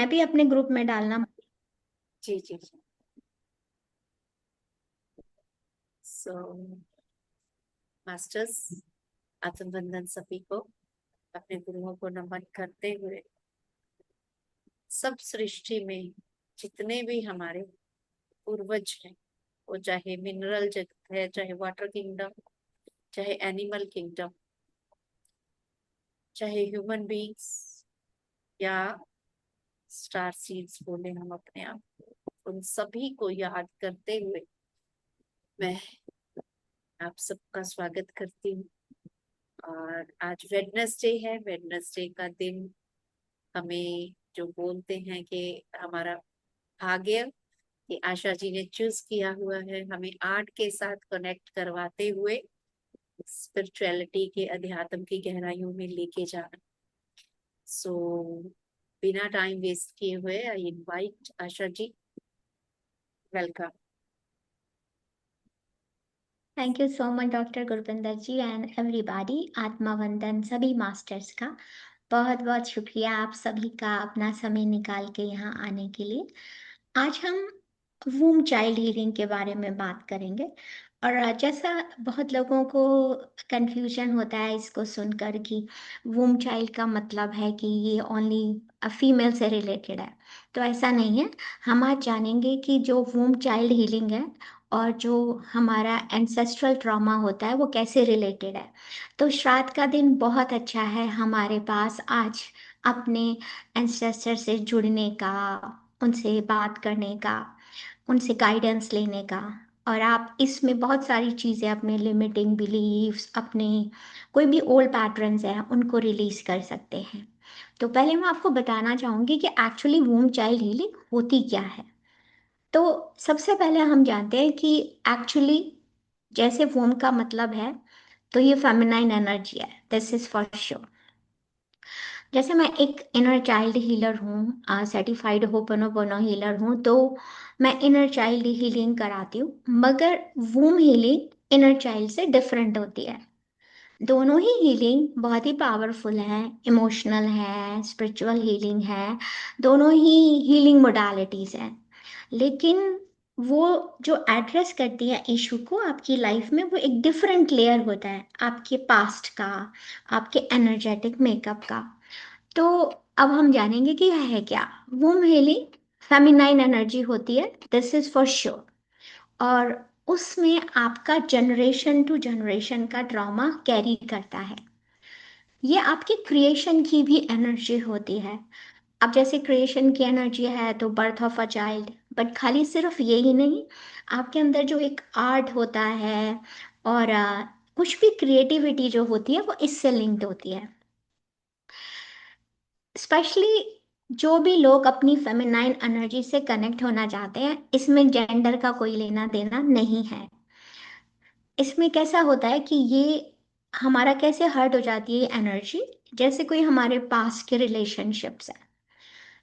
मैं भी अपने ग्रुप में डालना। जी जी जी। सो मास्टर्स, आत्म बंधन सभी को, अपने गुरुओं को नमन करते हुए, सब सृष्टि में जितने भी हमारे पूर्वज हैं, वो चाहे मिनरल जगत है, चाहे वाटर किंगडम, चाहे एनिमल किंगडम, चाहे ह्यूमन बीइंग्स, या स्टार सीड्स बोले हम अपने आप को, उन सभी को याद करते हुए मैं आप सबका स्वागत करती हूँ। और आज वेडनेसडे है। वेडनेसडे का दिन हमें जो बोलते हैं कि हमारा भाग्य, कि आशा जी ने चूज किया हुआ है हमें आर्ट के साथ कनेक्ट करवाते हुए स्पिरिचुअलिटी के, अध्यात्म की गहराइयों में लेके जाना। सो बिना टाइम वेस्ट किए हुए I invite Asha ji. Welcome. Thank you so much doctor Gurvinder ji and everybody. आत्मा वंदन सभी मास्टर्स का बहुत बहुत शुक्रिया आप सभी का अपना समय निकाल के यहाँ आने के लिए। आज हम वूम चाइल्ड हीलिंग के बारे में बात करेंगे। और जैसा बहुत लोगों को कंफ्यूजन होता है इसको सुनकर कि वूम चाइल्ड का मतलब है कि ये ओनली फीमेल से रिलेटेड है, तो ऐसा नहीं है। हम आज जानेंगे कि जो वूम चाइल्ड हीलिंग है और जो हमारा एंसेस्ट्रल ट्रॉमा होता है वो कैसे रिलेटेड है। तो श्राद्ध का दिन बहुत अच्छा है हमारे पास आज अपने एंसेस्टर से जुड़ने का, उनसे बात करने का, उनसे गाइडेंस लेने का। और आप इसमें बहुत सारी चीज़ें, अपने लिमिटिंग बिलीव्स, अपने कोई भी ओल्ड पैटर्न्स हैं उनको रिलीज कर सकते हैं। तो पहले मैं आपको बताना चाहूँगी कि एक्चुअली वूम चाइल्ड हीलिंग होती क्या है। तो सबसे पहले हम जानते हैं कि एक्चुअली जैसे वोम का मतलब है, तो ये फेमिनाइन एनर्जी है, दिस इज फॉर श्योर। जैसे मैं एक इनर चाइल्ड हीलर हूँ, सर्टिफाइड होपनोपोनो हीलर हूँ, तो मैं इनर चाइल्ड हीलिंग कराती हूँ, मगर वूम हीलिंग इनर चाइल्ड से डिफरेंट होती है। दोनों ही हीलिंग बहुत ही पावरफुल है, इमोशनल है, स्पिरिचुअल हीलिंग है, दोनों ही हीलिंग मोडालिटीज हैं। लेकिन वो जो एड्रेस करती है इशू को आपकी लाइफ में, वो एक डिफरेंट लेयर होता है आपके पास्ट का, आपके एनर्जेटिक मेकअप का। तो अब हम जानेंगे कि यह है क्या। वूम हीलिंग फेमिनाइन एनर्जी होती है, दिस इज फॉर श्योर। और उसमें आपका जनरेशन टू जनरेशन का ट्रॉमा कैरी करता है। ये आपके क्रिएशन की भी एनर्जी होती है। अब जैसे क्रिएशन की एनर्जी है तो birth of a child, but खाली सिर्फ यही नहीं, आपके अंदर जो एक आर्ट होता है और कुछ भी क्रिएटिविटी जो होती है वो इससे लिंक्ड होती है। स्पेशली जो भी लोग अपनी फेमिनाइन एनर्जी से कनेक्ट होना चाहते हैं, इसमें जेंडर का कोई लेना देना नहीं है। इसमें कैसा होता है कि ये हमारा कैसे हर्ट हो जाती है एनर्जी, जैसे कोई हमारे पास के रिलेशनशिप्स है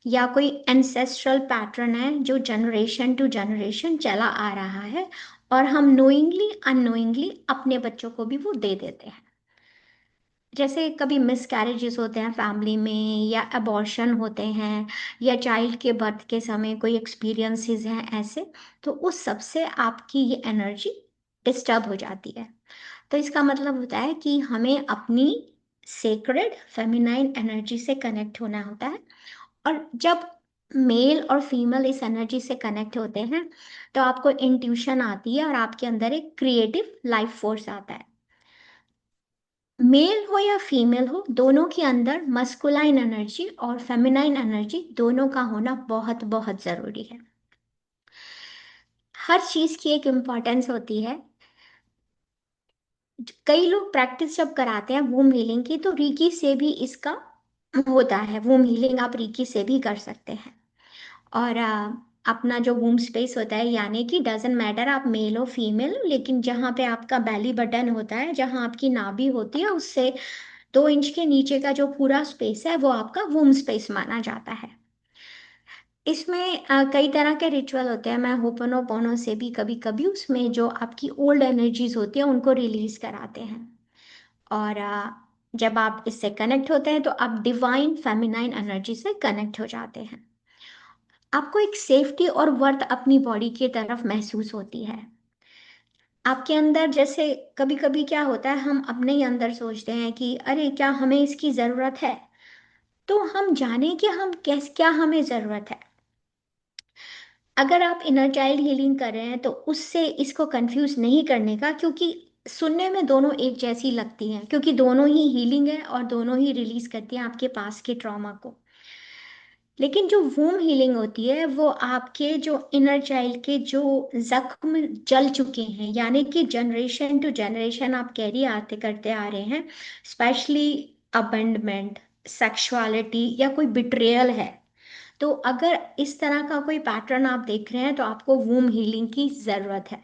या कोई एंसेस्ट्रल पैटर्न है जो जनरेशन टू जनरेशन चला आ रहा है, और हम नोइंगली अननोइंगली अपने बच्चों को भी वो दे देते हैं। जैसे कभी मिस कैरेजेस होते हैं फैमिली में, या अबॉर्शन होते हैं, या चाइल्ड के बर्थ के समय कोई एक्सपीरियंसेस हैं ऐसे, तो उस सब से आपकी ये एनर्जी डिस्टर्ब हो जाती है। तो इसका मतलब होता है कि हमें अपनी सेक्रेड फेमिनाइन एनर्जी से कनेक्ट होना होता है। और जब मेल और फीमेल इस एनर्जी से कनेक्ट होते हैं, तो आपको इंट्यूशन आती है और आपके अंदर एक क्रिएटिव लाइफ फोर्स आता है। मेल हो या फीमेल हो, दोनों के अंदर मस्कुलाइन एनर्जी और फेमिनाइन एनर्जी दोनों का होना बहुत बहुत ज़रूरी है। हर चीज़ की एक इम्पॉर्टेंस होती है। कई लोग प्रैक्टिस जब कराते हैं वूम हीलिंग की, तो रीकी से भी इसका होता है। वूम हीलिंग आप रीकी से भी कर सकते हैं। और अपना जो वूम स्पेस होता है, यानी कि डजेंट मैटर आप मेल हो फीमेल हो, लेकिन जहाँ पे आपका बेली बटन होता है, जहाँ आपकी नाभि होती है, उससे 2 इंच के नीचे का जो पूरा स्पेस है वो आपका वूम स्पेस माना जाता है। इसमें कई तरह के रिचुअल होते हैं। मैं होपनोपोनो से भी कभी कभी उसमें जो आपकी ओल्ड एनर्जीज होती है उनको रिलीज कराते हैं। और जब आप इससे कनेक्ट होते हैं तो आप डिवाइन फेमिनाइन एनर्जी से कनेक्ट हो जाते हैं। आपको एक सेफ्टी और वर्थ अपनी बॉडी की तरफ महसूस होती है। आपके अंदर जैसे कभी कभी क्या होता है, हम अपने ही अंदर सोचते हैं कि अरे क्या हमें इसकी ज़रूरत है। तो हम जाने कि हम कैस क्या हमें ज़रूरत है। अगर आप इनर चाइल्ड हीलिंग कर रहे हैं तो उससे इसको कंफ्यूज नहीं करने का, क्योंकि सुनने में दोनों एक जैसी लगती हैं, क्योंकि दोनों ही हीलिंग है और दोनों ही रिलीज करती हैं आपके पास के ट्रॉमा को। लेकिन जो वूम हीलिंग होती है वो आपके जो इनर चाइल्ड के जो जख्म जल चुके हैं, यानी कि जनरेशन टू जनरेशन आप कैरी आते करते आ रहे हैं, स्पेशली अबेंडमेंट, सेक्सुअलिटी या कोई बिट्रेयल है। तो अगर इस तरह का कोई पैटर्न आप देख रहे हैं तो आपको वूम हीलिंग की ज़रूरत है।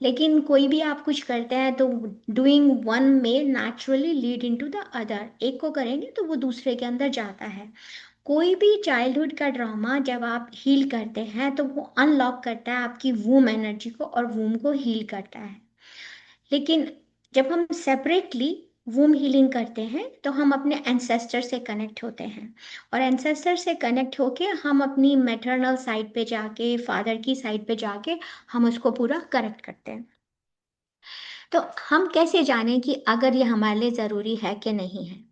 लेकिन कोई भी आप कुछ करते हैं तो डूइंग वन में naturally lead into the other, एक को करेंगे तो वो दूसरे के अंदर जाता है। कोई भी चाइल्डहुड का ड्रामा जब आप हील करते हैं तो वो अनलॉक करता है आपकी वूम एनर्जी को और वूम को हील करता है। लेकिन जब हम सेपरेटली वूम हीलिंग करते हैं तो हम अपने एंसेस्टर से कनेक्ट होते हैं, और एंसेस्टर से कनेक्ट होके हम अपनी मैटरनल साइड पे जाके, फादर की साइड पे जाके हम उसको पूरा करेक्ट करते हैं। तो हम कैसे जानें कि अगर ये हमारे लिए ज़रूरी है कि नहीं है।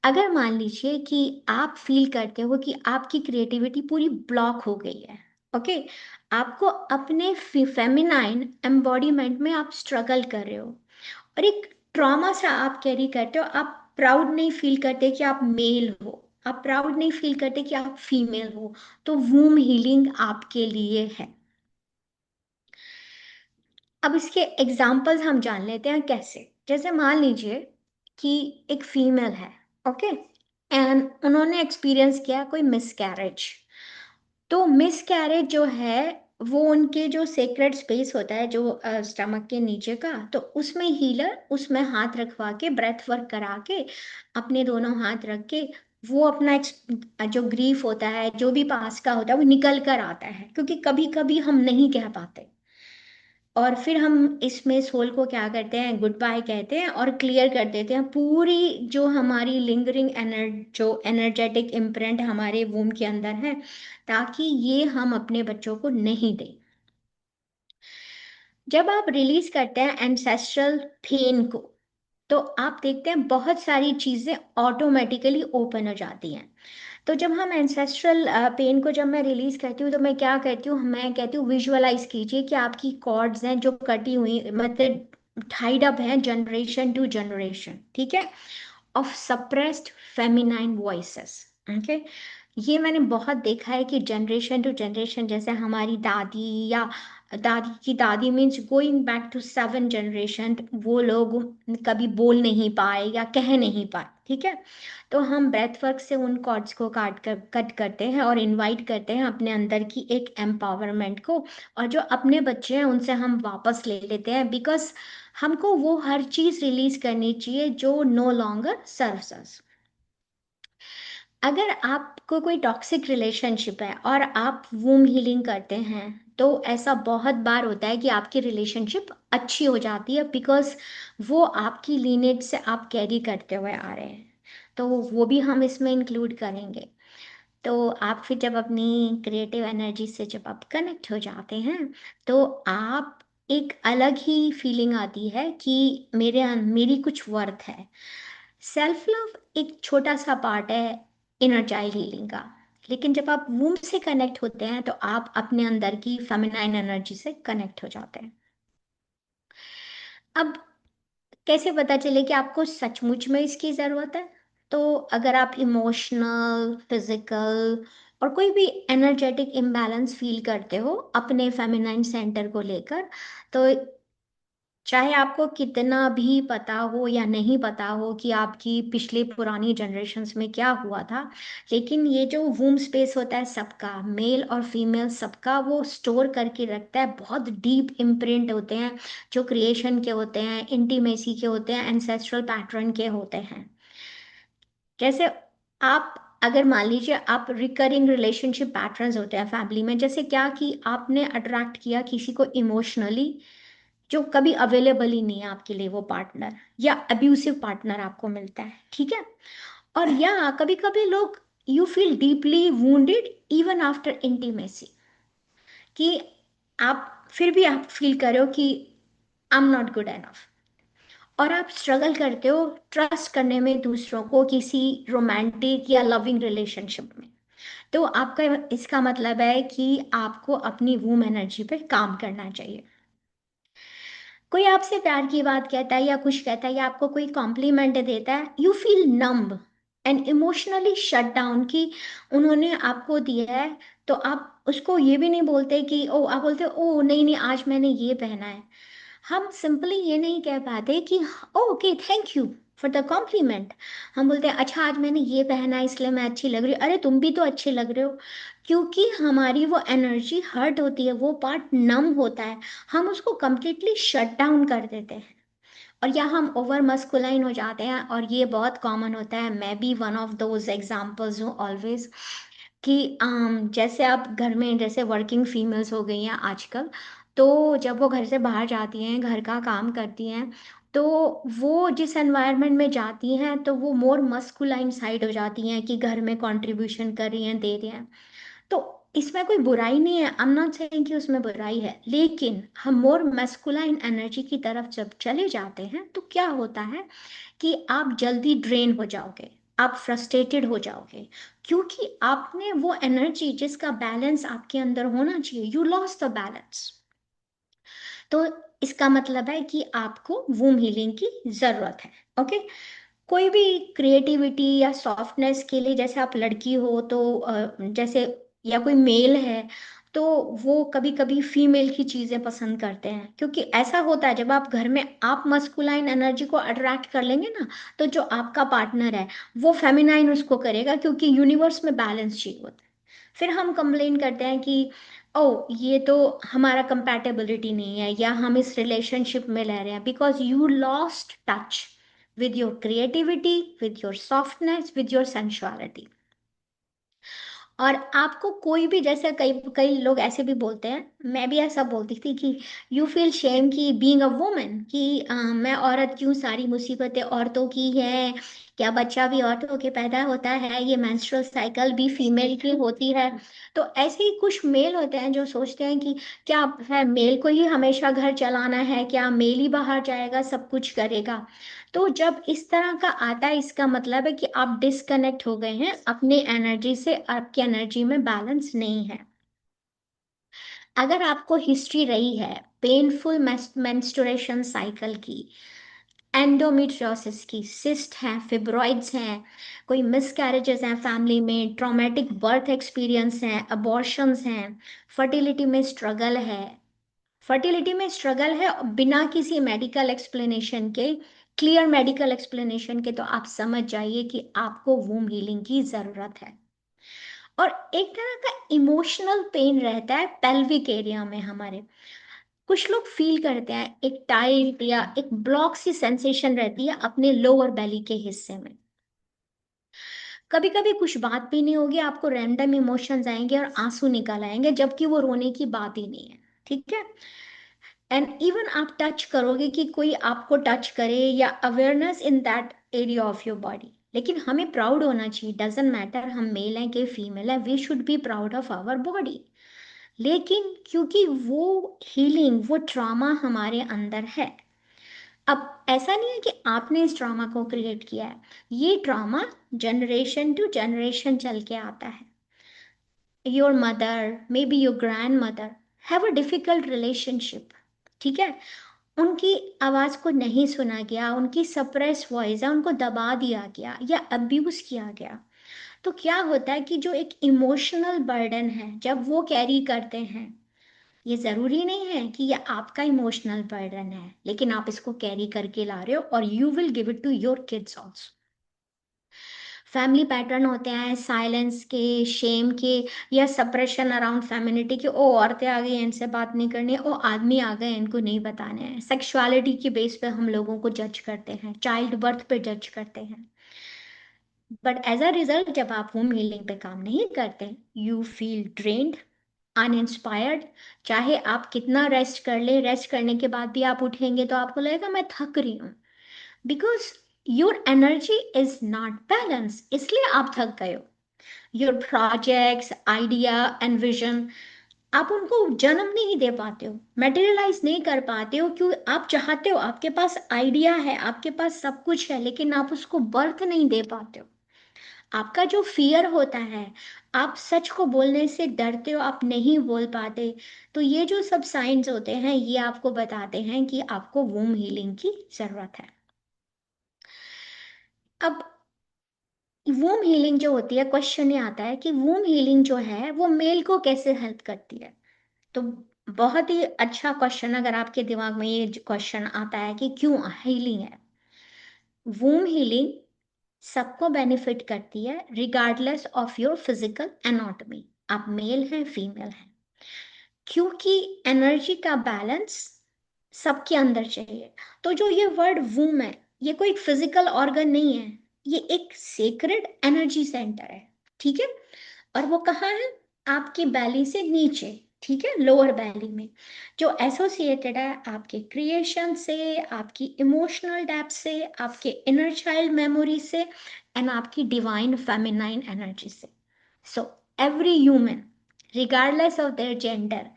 अगर मान लीजिए कि आप फील करते हो कि आपकी क्रिएटिविटी पूरी ब्लॉक हो गई है, ओके, आपको अपने फेमिनाइन एम्बॉडीमेंट में आप स्ट्रगल कर रहे हो और एक ट्रॉमा सा आप कैरी करते हो, आप प्राउड नहीं फील करते कि आप मेल हो, आप प्राउड नहीं फील करते कि आप फीमेल हो, तो वूम हीलिंग आपके लिए है। अब इसके एग्जाम्पल्स हम जान लेते हैं कैसे। जैसे मान लीजिए कि एक फीमेल है, ओके, एंड उन्होंने एक्सपीरियंस किया कोई मिसकैरेज। तो मिसकैरेज जो है वो उनके जो सेक्रेट स्पेस होता है जो स्टमक के नीचे का, तो उसमें हीलर उसमें हाथ रखवा के ब्रेथ वर्क करा के अपने दोनों हाथ रख के वो अपना जो ग्रीफ होता है, जो भी पास का होता है, वो निकल कर आता है, क्योंकि कभी कभी हम नहीं कह पाते। और फिर हम इसमें सोल को क्या करते हैं, गुड बाय कहते हैं और क्लियर कर देते हैं पूरी जो हमारी लिंगरिंग जो एनर्जेटिक इम्प्रिंट हमारे वूम के अंदर है, ताकि ये हम अपने बच्चों को नहीं दें। जब आप रिलीज करते हैं एंसेस्ट्रल पेन को, तो आप देखते हैं बहुत सारी चीजें ऑटोमेटिकली ओपन हो जाती हैं। तो जब हम एंसेस्ट्रल पेन को जब मैं रिलीज करती हूँ तो मैं क्या करती हूँ, मैं कहती हूँ विजुअलाइज कीजिए कि आपकी कॉर्ड्स हैं जो कटी हुई, मतलब टाइड अप हैं जनरेशन टू जनरेशन, ठीक है, of suppressed feminine voices. Okay, ये मैंने बहुत देखा है कि जनरेशन टू जनरेशन, जैसे हमारी दादी या दादी की दादी, means going back to 7 generation, वो लोग कभी बोल नहीं पाए या कह नहीं पाए, ठीक है। तो हम ब्रेथ वर्क से उन कॉर्ड्स को कट करते हैं और इनवाइट करते हैं अपने अंदर की एक एम्पावरमेंट को, और जो अपने बच्चे हैं उनसे हम वापस ले लेते हैं, बिकॉज हमको वो हर चीज रिलीज करनी चाहिए जो नो लॉन्गर सर्व्स अस। अगर आपको कोई टॉक्सिक रिलेशनशिप है और आप वूम हीलिंग करते हैं तो ऐसा बहुत बार होता है कि आपकी रिलेशनशिप अच्छी हो जाती है, बिकॉज वो आपकी लीनेज से आप कैरी करते हुए आ रहे हैं। तो वो भी हम इसमें इंक्लूड करेंगे। तो आप फिर जब अपनी क्रिएटिव एनर्जी से जब आप कनेक्ट हो जाते हैं तो आप एक अलग ही फीलिंग आती है कि मेरी कुछ वर्थ है। सेल्फ लव एक छोटा सा पार्ट है इनर चाइल्ड हीलिंग का। लेकिन जब आप वूम से कनेक्ट होते हैं तो आप अपने अंदर की फेमिनाइन एनर्जी से कनेक्ट हो जाते हैं। अब कैसे पता चले कि आपको सचमुच में इसकी ज़रूरत है। तो अगर आप इमोशनल, फिजिकल और कोई भी एनर्जेटिक इम्बैलेंस फील करते हो अपने फेमिनाइन सेंटर को लेकर, तो चाहे आपको कितना भी पता हो या नहीं पता हो कि आपकी पिछली पुरानी जनरेशन्स में क्या हुआ था, लेकिन ये जो वूम स्पेस होता है सबका, मेल और फीमेल सबका, वो स्टोर करके रखता है, बहुत डीप इम्प्रिंट होते हैं जो क्रिएशन के होते हैं, इंटीमेसी के होते हैं, एंसेस्ट्रल पैटर्न के होते हैं। जैसे आप अगर मान लीजिए आप रिकरिंग रिलेशनशिप पैटर्न्स होते हैं फैमिली में, जैसे क्या कि आपने अट्रैक्ट किया किसी को इमोशनली जो कभी अवेलेबल ही नहीं है आपके लिए वो पार्टनर, या अब्यूसिव पार्टनर आपको मिलता है, ठीक है। और या कभी कभी लोग you feel deeply wounded even after intimacy, कि आप फिर भी आप फील करो कि I am not good enough, और आप स्ट्रगल करते हो ट्रस्ट करने में दूसरों को किसी रोमांटिक या लविंग रिलेशनशिप में। तो आपका इसका मतलब है कि आपको अपनी वूम एनर्जी पे काम करना चाहिए। कोई आपसे प्यार की बात कहता है या कुछ कहता है या आपको कोई कॉम्प्लीमेंट देता है, you feel numb and emotionally shut down, कि उन्होंने आपको दिया है तो आप उसको ये भी नहीं बोलते कि ओ, आप बोलते ओ नहीं नहीं आज मैंने ये पहना है। हम सिंपली ये नहीं कह पाते कि okay thank you for the compliment. हम बोलते हैं अच्छा आज मैंने ये पहना है इसलिए मैं अच्छी लग रही हूँ, अरे तुम भी तो अच्छे लग रहे हो। क्योंकि हमारी वो एनर्जी हर्ट होती है, वो पार्ट नम होता है, हम उसको कंप्लीटली शट डाउन कर देते हैं। और या हम ओवर मस्कुलाइन हो जाते हैं, और ये बहुत कॉमन होता है, मैं भी वन ऑफ दोज एग्जाम्पल्स हूँ ऑलवेज। कि जैसे आप घर में जैसे वर्किंग फीमेल्स हो गई हैं आजकल, तो जब वो घर से बाहर जाती हैं घर का काम करती हैं, तो वो जिस एनवायरनमेंट में जाती हैं तो वो मोर मस्कुलाइन साइड हो जाती हैं कि घर में कंट्रीब्यूशन कर रही हैं दे रही हैं। तो इसमें कोई बुराई नहीं है, आई एम नॉट सेइंग कि उसमें बुराई है, लेकिन हम मोर मैस्कुलाइन एनर्जी की तरफ जब चले जाते हैं तो क्या होता है कि आप जल्दी ड्रेन हो जाओगे, आप फ्रस्ट्रेटेड हो जाओगे, क्योंकि आपने वो एनर्जी जिसका बैलेंस आपके अंदर होना चाहिए, यू लॉस्ट द बैलेंस। तो इसका मतलब है कि आपको वूम हीलिंग की जरूरत है। ओके। कोई भी क्रिएटिविटी या सॉफ्टनेस के लिए, जैसे आप लड़की हो तो जैसे, या कोई मेल है तो वो कभी कभी फीमेल की चीजें पसंद करते हैं, क्योंकि ऐसा होता है जब आप घर में आप मस्कुलाइन एनर्जी को अट्रैक्ट कर लेंगे ना, तो जो आपका पार्टनर है वो फेमिनाइन उसको करेगा, क्योंकि यूनिवर्स में बैलेंस चाहिए होता है। फिर हम कंप्लेन करते हैं कि ओ ये तो हमारा कंपैटिबिलिटी नहीं है, या हम इस रिलेशनशिप में रह रहे हैं because you lost touch with your creativity, with your softness, with your sensuality। और आपको कोई भी, जैसे कई कई लोग ऐसे भी बोलते हैं, मैं भी ऐसा बोलती थी कि यू फील शेम की बीइंग अ वुमन, कि मैं औरत क्यों, सारी मुसीबतें औरतों की है, क्या बच्चा भी औरतों के पैदा होता है, ये मेंस्ट्रुअल साइकिल भी फीमेल की होती है। तो ऐसे ही कुछ मेल होते हैं जो सोचते हैं कि क्या है, मेल को ही हमेशा घर चलाना है, क्या मेल ही बाहर जाएगा सब कुछ करेगा। तो जब इस तरह का आता है, इसका मतलब है कि आप डिस्कनेक्ट हो गए हैं अपनी एनर्जी से, आपकी एनर्जी में बैलेंस नहीं है। अगर आपको हिस्ट्री रही है पेनफुल मेंस्ट्रुएशन साइकिल की, एंडोमेट्रियोसिस की, सिस्ट हैं, फिब्रॉइड्स हैं, कोई मिसकैरेजेस हैं फैमिली में, ट्रॉमेटिक बर्थ एक्सपीरियंस हैं, अबॉर्शंस हैं, फर्टिलिटी में स्ट्रगल है, फर्टिलिटी में स्ट्रगल है बिना किसी मेडिकल एक्सप्लेनेशन के, क्लियर मेडिकल एक्सप्लेनेशन के, तो आप समझ जाइए कि आपको वूम हीलिंग की जरूरत है। और एक तरह का इमोशनल पेन रहता है पेल्विक एरिया में हमारे, कुछ लोग फील करते हैं एक टाइट या एक ब्लॉक सी सेंसेशन रहती है अपने लोअर बेली के हिस्से में। कभी कभी कुछ बात भी नहीं होगी, आपको रैंडम इमोशंस आएंगे और आंसू निकल आएंगे, जबकि वो रोने की बात ही नहीं है। ठीक है। एंड इवन आप टच करोगे कि कोई आपको टच करे, या awareness in that area of your body. लेकिन हमें प्राउड होना चाहिए, डजेंट मैटर हम मेल हैं कि फीमेल है, we should be proud of our body. लेकिन क्योंकि वो हीलिंग, वो ट्रॉमा हमारे अंदर है। अब ऐसा नहीं है कि आपने इस ट्रॉमा को क्रिएट किया है, ये ट्रॉमा जनरेशन टू जनरेशन चल के आता है। Your mother, may be your grand mother have a difficult relationship. ठीक है। उनकी आवाज को नहीं सुना गया, उनकी सप्रेस वॉइस है, उनको दबा दिया गया या अब्यूज किया गया। तो क्या होता है कि जो एक इमोशनल बर्डन है जब वो कैरी करते हैं, ये जरूरी नहीं है कि ये आपका इमोशनल बर्डन है, लेकिन आप इसको कैरी करके ला रहे हो और you will give it to your kids also. Family pattern होते हैं साइलेंस के, शेम के, या सप्रेशन अराउंड फेमिनिटी के, ओ औरतें आ गई इनसे बात नहीं करनी, ओ आदमी आ गए इनको नहीं बताने हैं, सेक्सुअलिटी के बेस पे हम लोगों को जज करते हैं, चाइल्ड बर्थ पे जज करते हैं। बट एज अ रिजल्ट जब आप वुम हीलिंग पे काम नहीं करते, यू फील ड्रेन्ड, अनइंस्पायर्ड। चाहे आप कितना रेस्ट कर ले, रेस्ट करने के बाद भी आप उठेंगे तो आपको लगेगा मैं थक रही हूँ, because your energy is not balance, इसलिए आप थक गए हो। Your projects, idea and vision, आप उनको जन्म नहीं दे पाते हो, मेटेरियलाइज नहीं कर पाते हो, क्यों? आप चाहते हो, आपके पास आइडिया है, आपके पास सब कुछ है, लेकिन आप उसको बर्थ नहीं दे पाते हो। आपका जो फियर होता है, आप सच को बोलने से डरते हो, आप नहीं बोल पाते। तो ये जो सब साइंस होते हैं, ये आपको बताते हैं कि आपको वूम हीलिंग की जरूरत है। अब वूम हीलिंग जो होती है, क्वेश्चन ये आता है कि वूम हीलिंग जो है वो मेल को कैसे हेल्प करती है। तो बहुत ही अच्छा क्वेश्चन, अगर आपके दिमाग में ये क्वेश्चन आता है कि क्यों हीलिंग है। वूम हीलिंग सबको बेनिफिट करती है, regardless of your physical anatomy, आप मेल हैं फीमेल हैं, क्योंकि एनर्जी का बैलेंस सबके अंदर चाहिए। तो जो ये वर्ड वूम है, ये कोई फिजिकल ऑर्गन नहीं है, ये एक सेक्रेड एनर्जी सेंटर है, ठीक है। और वो कहाँ है? आपकी बैली से नीचे, ठीक है, लोअर बैली में, जो एसोसिएटेड है आपके क्रिएशन से, आपकी इमोशनल डेप्थ से, आपके इनर चाइल्ड मेमोरी से, एंड आपकी डिवाइन फेमिनाइन एनर्जी से। So every human, regardless of their gender,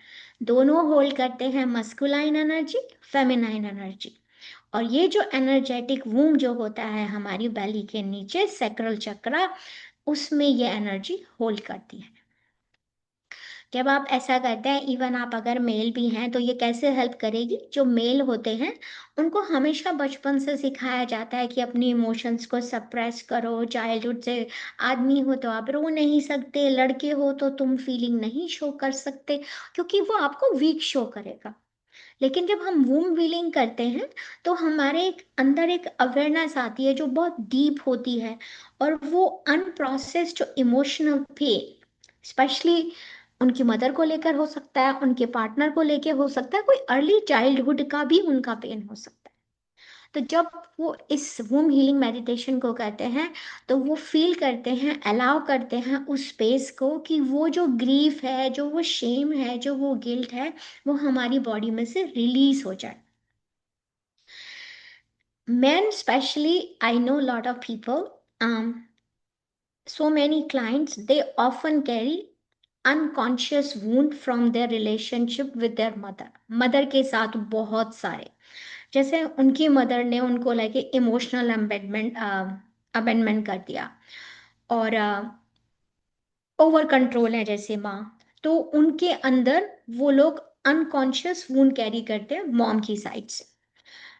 दोनों होल्ड करते हैं मस्कुलाइन एनर्जी, फेमिनाइन एनर्जी। और ये जो एनर्जेटिक वूम जो होता है हमारी बेली के नीचे, सैक्रल चक्रा, उसमें ये एनर्जी होल्ड करती है। जब आप ऐसा करते हैं, इवन आप अगर मेल भी हैं, तो ये कैसे हेल्प करेगी? जो मेल होते हैं उनको हमेशा बचपन से सिखाया जाता है कि अपनी इमोशंस को सप्रेस करो, चाइल्डहुड से। आदमी हो तो आप रो नहीं सकते, लड़के हो तो तुम फीलिंग नहीं शो कर सकते, क्योंकि वो आपको वीक शो करेगा। लेकिन जब हम वूम हीलिंग करते हैं, तो हमारे अंदर एक अवेयरनेस आती है जो बहुत डीप होती है, और वो अनप्रोसेस्ड जो इमोशनल पेन, स्पेशली उनकी मदर को लेकर हो सकता है, उनके पार्टनर को लेकर हो सकता है, कोई अर्ली चाइल्डहुड का भी उनका पेन हो सकता है। तो जब वो इस वूम हीलिंग मेडिटेशन को करते हैं, तो वो फील करते हैं, अलाउ करते हैं उस स्पेस को, कि वो जो ग्रीफ है, जो वो शेम है, जो वो गिल्ट है, वो हमारी बॉडी में से रिलीज हो जाए। Men especially, I know a lot of people, so many clients, they often carry unconscious wound from their relationship with their mother, mother के साथ बहुत सारे, जैसे उनकी मदर ने उनको लेके इमोशनल अबेंडमेंट अबेंडमेंट कर दिया, और ओवर कंट्रोल है जैसे माँ, तो उनके अंदर वो लोग अनकॉन्शियस वूंड कैरी करते हैं मॉम की साइड से।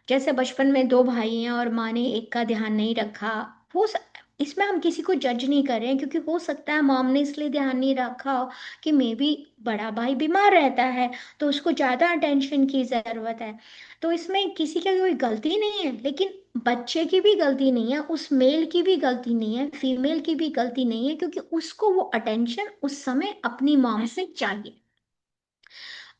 जैसे बचपन में दो भाई हैं और माँ ने एक का ध्यान नहीं रखा, हो स- इसमें हम किसी को जज नहीं कर रहे हैं, क्योंकि हो सकता है मॉम ने इसलिए ध्यान नहीं रखा हो कि मे बी बड़ा भाई बीमार रहता है, तो उसको ज़्यादा अटेंशन की ज़रूरत है। तो इसमें किसी की कोई गलती नहीं है, लेकिन बच्चे की भी गलती नहीं है, उस मेल की भी गलती नहीं है, फीमेल की भी गलती नहीं है, क्योंकि उसको वो अटेंशन उस समय अपनी मॉम से चाहिए।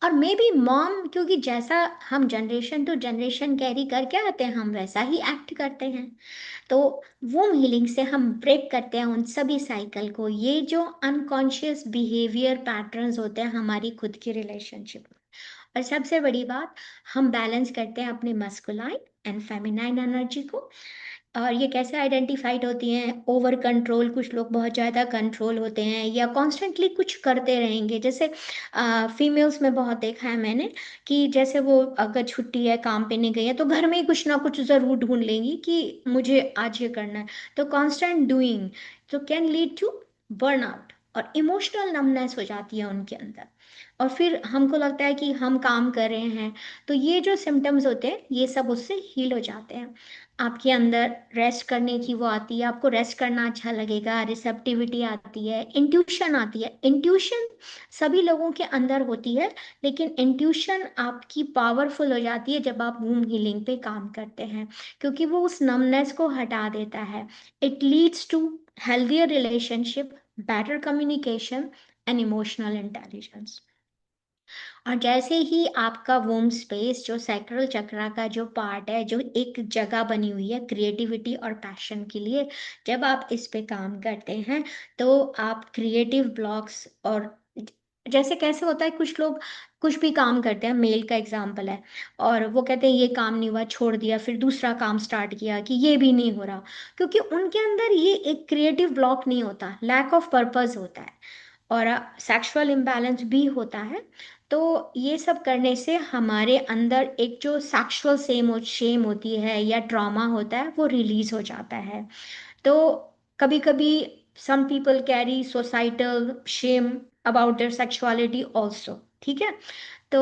और मे बी मॉम, क्योंकि जैसा हम जनरेशन टू जनरेशन कैरी करके आते हैं, हम वैसा ही एक्ट करते हैं। तो वूम हीलिंग से हम ब्रेक करते हैं उन सभी साइकिल को, ये जो अनकॉन्शियस बिहेवियर पैटर्न्स होते हैं हमारी खुद की रिलेशनशिप में। और सबसे बड़ी बात, हम बैलेंस करते हैं अपनी मस्कुलाइन एंड फेमिनाइन एनर्जी को। और ये कैसे आइडेंटिफाइड होती हैं? ओवर कंट्रोल, कुछ लोग बहुत ज़्यादा कंट्रोल होते हैं, या कॉन्स्टेंटली कुछ करते रहेंगे, जैसे फीमेल्स में बहुत देखा है मैंने, कि जैसे वो अगर छुट्टी है, काम पे नहीं गई है, तो घर में ही कुछ ना कुछ ज़रूर ढूंढ लेंगी कि मुझे आज ये करना है। तो कॉन्स्टेंट डूइंग तो कैन लीड टू बर्नआउट, और इमोशनल नमनेस हो जाती है उनके अंदर। और फिर हमको लगता है कि हम काम कर रहे हैं, तो ये जो सिम्टम्स होते हैं, ये सब उससे हील हो जाते हैं। आपके अंदर रेस्ट करने की वो आती है, आपको रेस्ट करना अच्छा लगेगा, रिसेप्टिविटी आती है, इंट्यूशन आती है। इंट्यूशन सभी लोगों के अंदर होती है, लेकिन इंट्यूशन आपकी पावरफुल हो जाती है जब आप वूम हीलिंग पे काम करते हैं, क्योंकि वो उस नमनेस को हटा देता है। It leads to healthier relationship, better communication and emotional intelligence. और जैसे ही आपका वोम स्पेस, जो सैक्रल चक्रा का जो पार्ट है, जो एक जगह बनी हुई है क्रिएटिविटी और पैशन के लिए, जब आप इस पे काम करते हैं, तो आप क्रिएटिव ब्लॉक्स और जैसे कैसे होता है, कुछ लोग कुछ भी काम करते हैं, मेल का एग्जाम्पल है, और वो कहते हैं ये काम नहीं हुआ, छोड़ दिया, फिर दूसरा काम स्टार्ट किया कि ये भी नहीं हो रहा, क्योंकि उनके अंदर ये एक क्रिएटिव ब्लॉक नहीं होता, लैक ऑफ पर्पस होता है, और सेक्सुअल इम्बैलेंस भी होता है। तो ये सब करने से हमारे अंदर एक जो सेक्सुअल शेम होती है या ट्रॉमा होता है वो रिलीज हो जाता है। तो कभी कभी some people carry societal shame about their sexuality also, ठीक है। तो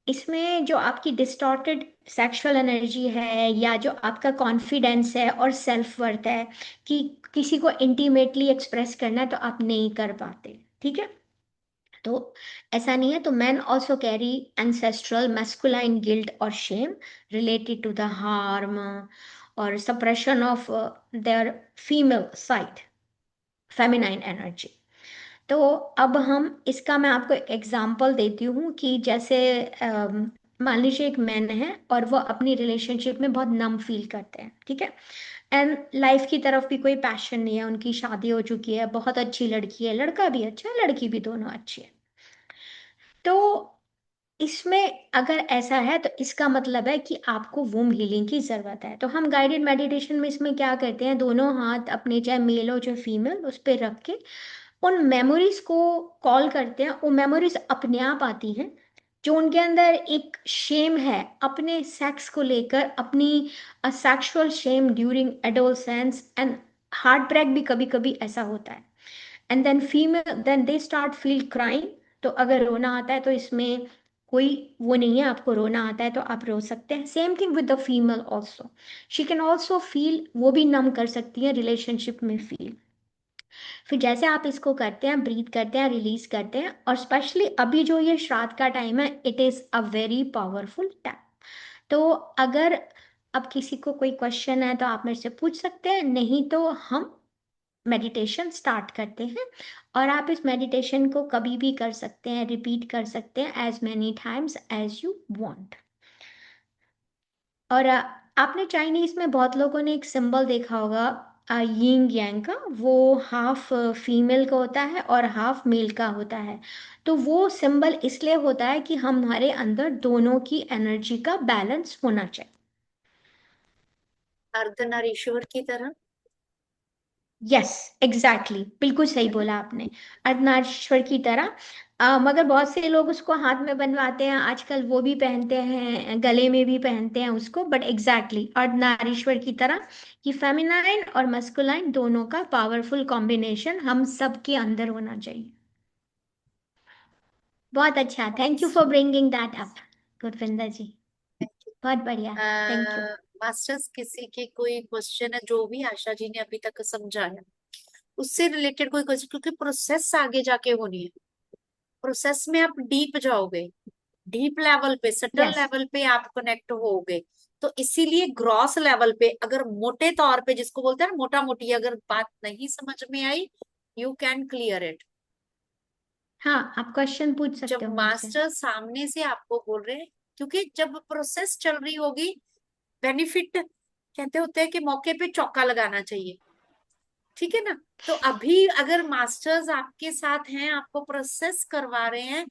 इसमें जो आपकी डिस्टॉर्टेड सेक्सुअल एनर्जी है, या जो आपका कॉन्फिडेंस है और सेल्फ वर्थ है, कि किसी को इंटीमेटली एक्सप्रेस करना है तो आप नहीं कर पाते, ठीक है। तो ऐसा नहीं है, तो man also carry ancestral masculine guilt और shame related to the harm और suppression of their female side, feminine energy. तो अब हम इसका, मैं आपको एग्जांपल देती हूँ कि जैसे मान लीजिए एक मैन है और वो अपनी रिलेशनशिप में बहुत नम फील करते हैं, ठीक है, एंड लाइफ की तरफ भी कोई पैशन नहीं है, उनकी शादी हो चुकी है, बहुत अच्छी लड़की है, लड़का भी अच्छा है, लड़की भी, दोनों अच्छी है। तो इसमें अगर ऐसा है तो इसका मतलब है कि आपको वूम हीलिंग की जरूरत है। तो हम गाइडेड मेडिटेशन में इसमें क्या करते हैं, दोनों हाथ अपने, चाहे मेल हो चाहे फीमेल, उस पर रख के उन मेमोरीज को कॉल करते हैं। वो मेमोरीज अपने आप आती हैं, जो उनके अंदर एक शेम है अपने सेक्स को लेकर, अपनी sexual shame during adolescence and heart break भी कभी कभी ऐसा होता है। And then they start feel crying. तो अगर रोना आता है तो इसमें कोई वो नहीं है, आपको रोना आता है तो आप रो सकते हैं। Same thing with the female also, she can also feel, वो भी नम कर सकती है रिलेशनशिप में फील। फिर जैसे आप इसको करते हैं, ब्रीथ करते हैं, रिलीज करते हैं, और स्पेशली अभी जो ये श्राद्ध का टाइम है, it is a very powerful time. तो अगर अब किसी को कोई क्वेश्चन है तो आप मेरे से पूछ सकते हैं, नहीं तो हम मेडिटेशन स्टार्ट करते हैं। और आप इस मेडिटेशन को कभी भी कर सकते हैं, रिपीट कर सकते हैं as many times as you want. और आपने चाइनीज में बहुत लोगों ने एक सिंबल देखा होगा, यिंग यांग का, वो हाफ फीमेल का होता है और हाफ मेल का होता है। तो वो सिंबल इसलिए होता है कि हमारे अंदर दोनों की एनर्जी का बैलेंस होना चाहिए। अर्धनारीश्वर की तरह, यस, एग्जैक्टली, बिल्कुल सही है ना? बोला आपने, अर्धनारीश्वर की तरह। मगर बहुत से लोग उसको हाथ में बनवाते हैं आजकल, वो भी पहनते हैं, गले में भी पहनते हैं उसको, बट एग्जैक्टली अर्धनारीश्वर की तरह, कि फेमिनाइन और मस्कुलाइन दोनों का पावरफुल कॉम्बिनेशन हम सबके अंदर होना चाहिए। बहुत अच्छा, thank you for bringing that up Gurvinder ji, बहुत बढ़िया, थैंक यू। मास्टर्स, किसी के कोई क्वेश्चन है जो भी आशा जी ने अभी तक समझाया उससे रिलेटेड कोई क्वेश्चन? क्योंकि प्रोसेस आगे जाके होनी है, प्रोसेस में आप डीप जाओगे, डीप लेवल पे, सटल यस, लेवल पे आप कनेक्ट होगे। तो इसीलिए ग्रॉस लेवल पे, अगर मोटे तौर पे जिसको बोलते हैं ना, मोटा मोटी अगर बात नहीं समझ में आई, यू कैन क्लियर इट। हाँ, आप क्वेश्चन पूछ जब सकते हो मुझसे। मास्टर सामने से आपको बोल रहे हैं, क्योंकि जब प्रोसेस चल रही होगी, बेनिफिट कहते होते हैं कि मौके पे चौका लगाना चाहिए, ठीक है ना? तो अभी अगर मास्टर्स आपके साथ हैं, आपको प्रोसेस करवा रहे हैं,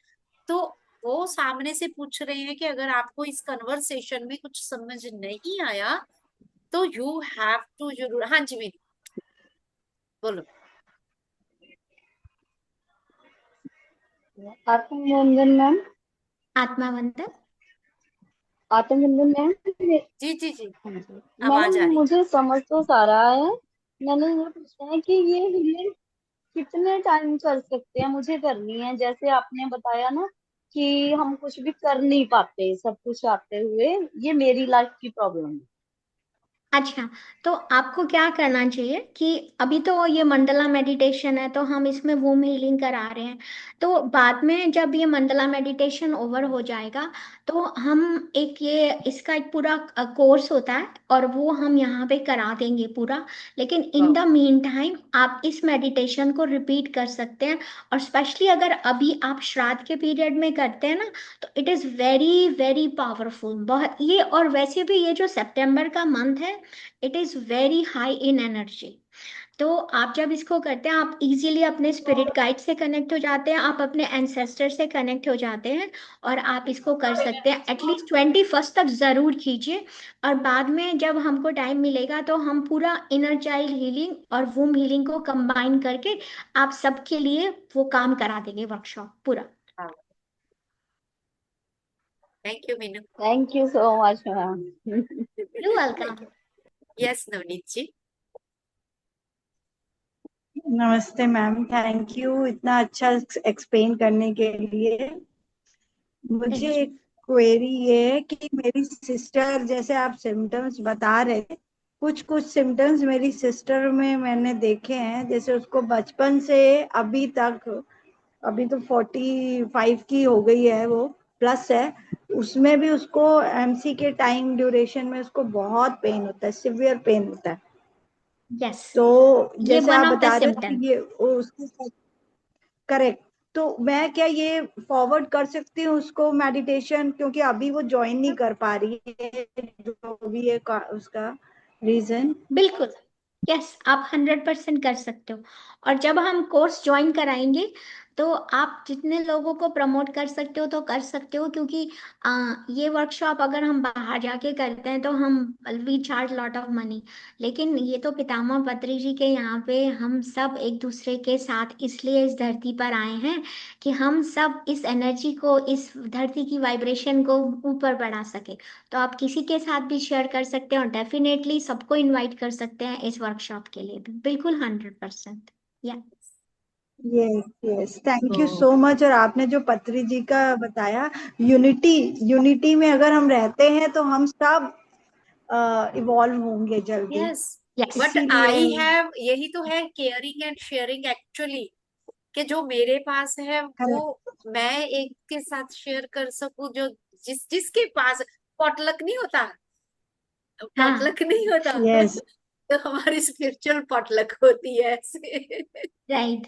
तो वो सामने से पूछ रहे हैं कि अगर आपको इस कन्वर्सेशन में कुछ समझ नहीं आया तो यू हैव टू जरूर, हाँ जी विनी, बोलो। आत्मनिरंजन मैम। आत्मा वंदन। आत्मनिरंजन मैम। जी जी जी, हाँ जी आवाज मैडम, आ रही। मुझे समझ तो सारा है। मैंने ये पूछना है कि ये हीलिंग कितने टाइम कर सकते हैं, मुझे करनी है। जैसे आपने बताया ना कि हम कुछ भी कर नहीं पाते सब कुछ आते हुए, ये मेरी लाइफ की प्रॉब्लम है। अच्छा, तो आपको क्या करना चाहिए कि अभी तो ये मंडला मेडिटेशन है तो हम इसमें वूम हीलिंग करा रहे हैं। तो बाद में जब ये मंडला मेडिटेशन ओवर हो जाएगा तो हम एक, ये इसका एक पूरा कोर्स होता है और वो हम यहाँ पे करा देंगे पूरा। लेकिन इन द वाह, मीन टाइम आप इस मेडिटेशन को रिपीट कर सकते हैं। और स्पेशली अगर अभी आप श्राद्ध के पीरियड में करते हैं ना, तो it is very very powerful, बहुत ये। और वैसे भी ये जो सितंबर का मंथ है, it is very high in energy. तो आप जब इसको करते हैं आप इजीली अपने स्पिरिट गाइड से कनेक्ट हो जाते हैं, आप अपने एंसेस्टर से कनेक्ट हो जाते हैं, और आप इसको कर सकते हैं। एटलीस्ट 21st तक ज़रूर कीजिए, और बाद में जब हमको टाइम मिलेगा तो हम पूरा इनर चाइल्ड हीलिंग और वूम हीलिंग को कंबाइन करके आप सबके लिए वो काम करा देंगे, वर्कशॉप पूरा। हाँ, thank you Meenu. Thank you so much ma'am. You welcome. Yes Navneet ji. नमस्ते मैम, थैंक यू इतना अच्छा एक्सप्लेन करने के लिए। मुझे थैंक यू। एक क्वेरी ये है कि मेरी सिस्टर, जैसे आप सिम्टम्स बता रहे थे, कुछ कुछ सिम्टम्स मेरी सिस्टर में मैंने देखे हैं। जैसे उसको बचपन से अभी तक, अभी तो 45 की हो गई है, वो प्लस है, उसमें भी उसको एमसी के टाइम ड्यूरेशन में उसको बहुत पेन होता है, सिवियर पेन होता है। यस, तो ये जैसे वन आप ऑफ द बता रहे हो सिम्टम। कि ये उसके साथ करेक्ट, तो मैं क्या ये फॉरवर्ड कर सकती हूँ उसको मेडिटेशन, क्योंकि अभी वो ज्वाइन नहीं कर पा रही है, जो भी है उसका रीजन। बिल्कुल, यस, आप 100% कर सकते हो। और जब हम कोर्स ज्वाइन कराएंगे तो आप जितने लोगों को प्रमोट कर सकते हो तो कर सकते हो, क्योंकि ये वर्कशॉप अगर हम बाहर जाके करते हैं तो हम we charge lot of money, लेकिन ये तो पितामह पत्री जी के यहाँ पे हम सब एक दूसरे के साथ इसलिए इस धरती पर आए हैं कि हम सब इस एनर्जी को, इस धरती की वाइब्रेशन को ऊपर बढ़ा सके। तो आप किसी के साथ भी शेयर कर सकते हैं, और डेफिनेटली सबको इनवाइट कर सकते हैं इस वर्कशॉप के लिए भी, बिल्कुल 100%। या यस यस, थैंक यू तो सो मच। और आपने जो पत्री जी का बताया, यूनिटी, यूनिटी में अगर हम रहते हैं तो हम सब इवॉल्व होंगे जल्दी, यस, यस, बट इसीलिए। आई हैव, यही तो है केयरिंग एंड शेयरिंग एक्चुअली, कि जो मेरे पास है वो करेक्ट। मैं एक के साथ शेयर कर सकूं, जो जिसके पास पॉटलक नहीं होता, हाँ, पॉटलक नहीं होता। यस, तो हमारी स्पिरिचुअल पॉटलक होती है ऐसे। Right.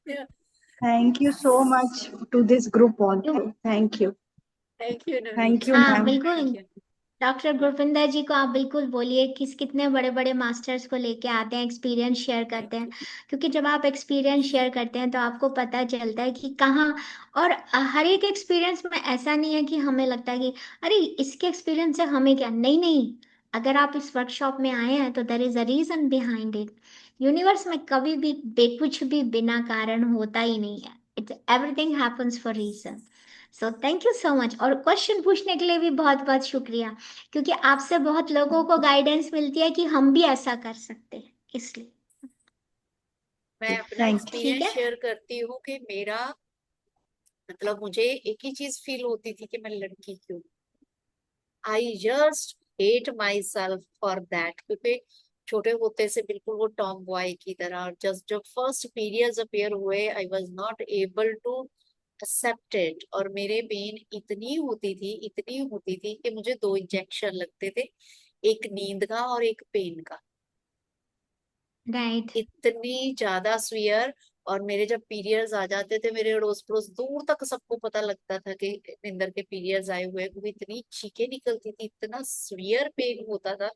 Thank you so much to this group also, thank you. Thank you thank Navneet you ji. हाँ मैम। बिल्कुल, thank you. Doctor Gurvinder ji को आप बिल्कुल बोलिए कि कितने बड़े बड़े मास्टर्स को लेके आते हैं, एक्सपीरियंस शेयर करते थैंक हैं। यू। क्योंकि जब आप एक्सपीरियंस शेयर करते हैं तो आपको पता चलता है कि कहाँ, और हर एक एक्सपीरियंस में ऐसा नहीं है कि हमें लगता है कि अरे इसके एक्सपीरियंस से हमें क्या, नहीं नहीं। अगर आप इस वर्कशॉप में आए हैं तो there is a reason behind it. Universe में कभी भी कुछ भी बिना कारण होता ही नहीं है। It's everything happens for reason. So thank you so much, और क्वेश्चन पूछने के लिए भी बहुत बहुत शुक्रिया, क्योंकि आपसे बहुत लोगों को गाइडेंस मिलती है कि हम भी ऐसा कर सकते हैं, इसलिए। मैं अपना थैंक यू। ठीक एक्सपीरियंस है। शेयर करती हूँ कि मेरा मतलब मुझे एक ही चीज फील होती थी कि मैं लड़की क्यों, I just hate my self for that, क्योंकि छोटे होते से बिल्कुल वो टॉम बॉय की तरह, और जस्ट जब फर्स्ट पीरियड्स अपीयर हुए I was not able to accept it, और मेरे पेन इतनी होती थी कि मुझे 2 इंजेक्शन लगते थे, एक नींद का और एक पेन का, राइट। इतनी ज्यादा स्वीयर। और मेरे जब पीरियड्स आ जाते थे, मेरे अड़ोस पड़ोस दूर तक सबको पता लगता था कि निंदर के पीरियड्स आए हुए हैं, क्योंकि इतनी चीखें निकलती थी, इतना स्वीयर पेन होता था।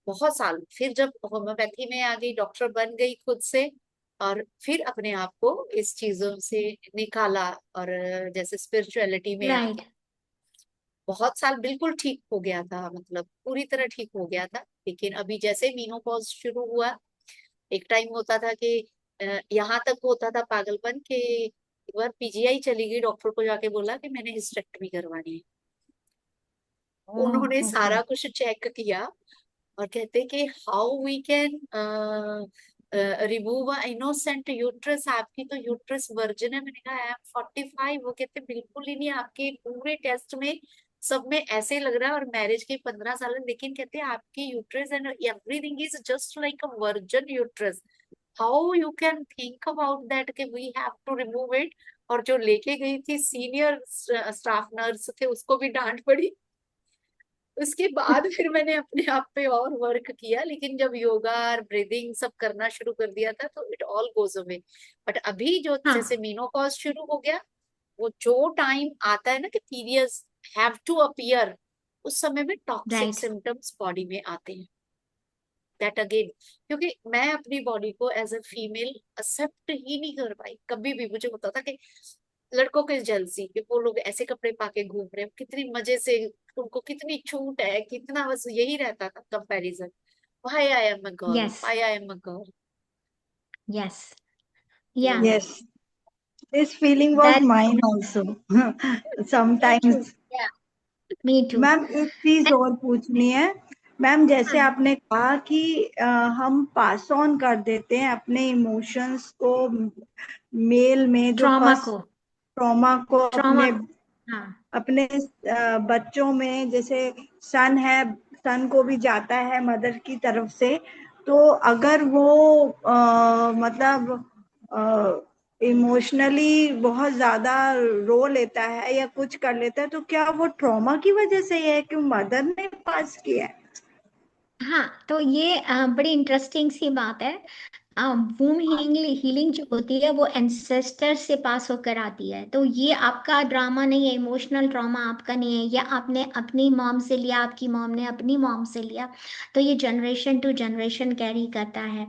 बहुत साल फिर जब होम्योपैथी में आ गई, डॉक्टर बन गई खुद से, और फिर अपने आप को इस चीजों से निकाला, और जैसे स्पिरिचुअलिटी में राइट। आई, बहुत साल बिल्कुल ठीक हो गया था, मतलब पूरी तरह ठीक हो गया था। लेकिन अभी जैसे मीनोपॉज शुरू हुआ, एक टाइम होता था कि यहाँ तक होता था पागलपन कि एक बार पीजीआई चली गई, डॉक्टर को जाके बोला कि मैंने हिस्टेक्टमी करवानी है। उन्होंने ओके। सारा कुछ चेक किया और कहते कि how we can remove innocent uterus, आपकी तो यूट्रस वर्जिन है। मैंने कहा आई एम 45। वो कहते बिल्कुल ही नहीं, आपके पूरे टेस्ट में सब में ऐसे लग रहा है, और मैरिज के 15 साल है, लेकिन कहते हैं आपकी uterus and everything is just like a virgin uterus, how you can think about that कि we have to remove it. और जो लेके गई थी सीनियर स्टाफ नर्स थे, उसको भी डांट पड़ी। उसके बाद फिर मैंने अपने आप पे और वर्क किया, लेकिन जब योगा और ब्रीदिंग सब करना शुरू कर दिया था तो it all goes away. But अभी जो जैसे हाँ। मीनोपॉज शुरू हो गया, वो जो टाइम आता है ना कि पीरियड्स हैव टू अपीयर, उस समय में टॉक्सिक राइट। सिम्टम्स बॉडी में आते हैं। दैट अगेन, क्योंकि मैं अपनी बॉडी को एज अ फीमेल एक्सेप्ट ही नहीं कर पाई कभी भी। मुझे होता था कि लड़कों की जेलसी कि वो लोग ऐसे कपड़े पाके घूम रहे हैं, कितनी मजे से, उनको कितनी छूट है, कितना, बस यही रहता था comparison. Why I am a girl, yes, why I am a girl. Yes, या तो Yes, this feeling was that mine also. Me too, Sometimes. Me too. Ma'am एक चीज और पूछनी है। मैम जैसे हाँ, आपने कहा कि हम पास ऑन कर देते हैं अपने इमोशंस को मेल में, जो ट्रॉमा फर्स्ट को, ट्रॉमा को ट्रॉमा, अपने हाँ, अपने बच्चों में, जैसे सन है, सन को भी जाता है मदर की तरफ से। तो अगर वो मतलब इमोशनली बहुत ज्यादा रो लेता है या कुछ कर लेता है, तो क्या वो ट्रॉमा की वजह से ही है कि मदर ने पास किया है? हाँ, तो ये बड़ी इंटरेस्टिंग सी बात है। वूम हीलिंग हीलिंग जो होती है वो एंसेस्टर से पास होकर आती है। तो ये आपका ड्रामा नहीं है, इमोशनल ट्रॉमा आपका नहीं है, या आपने अपनी मॉम से लिया, आपकी मॉम ने अपनी मॉम से लिया। तो ये जनरेशन टू जनरेशन कैरी करता है।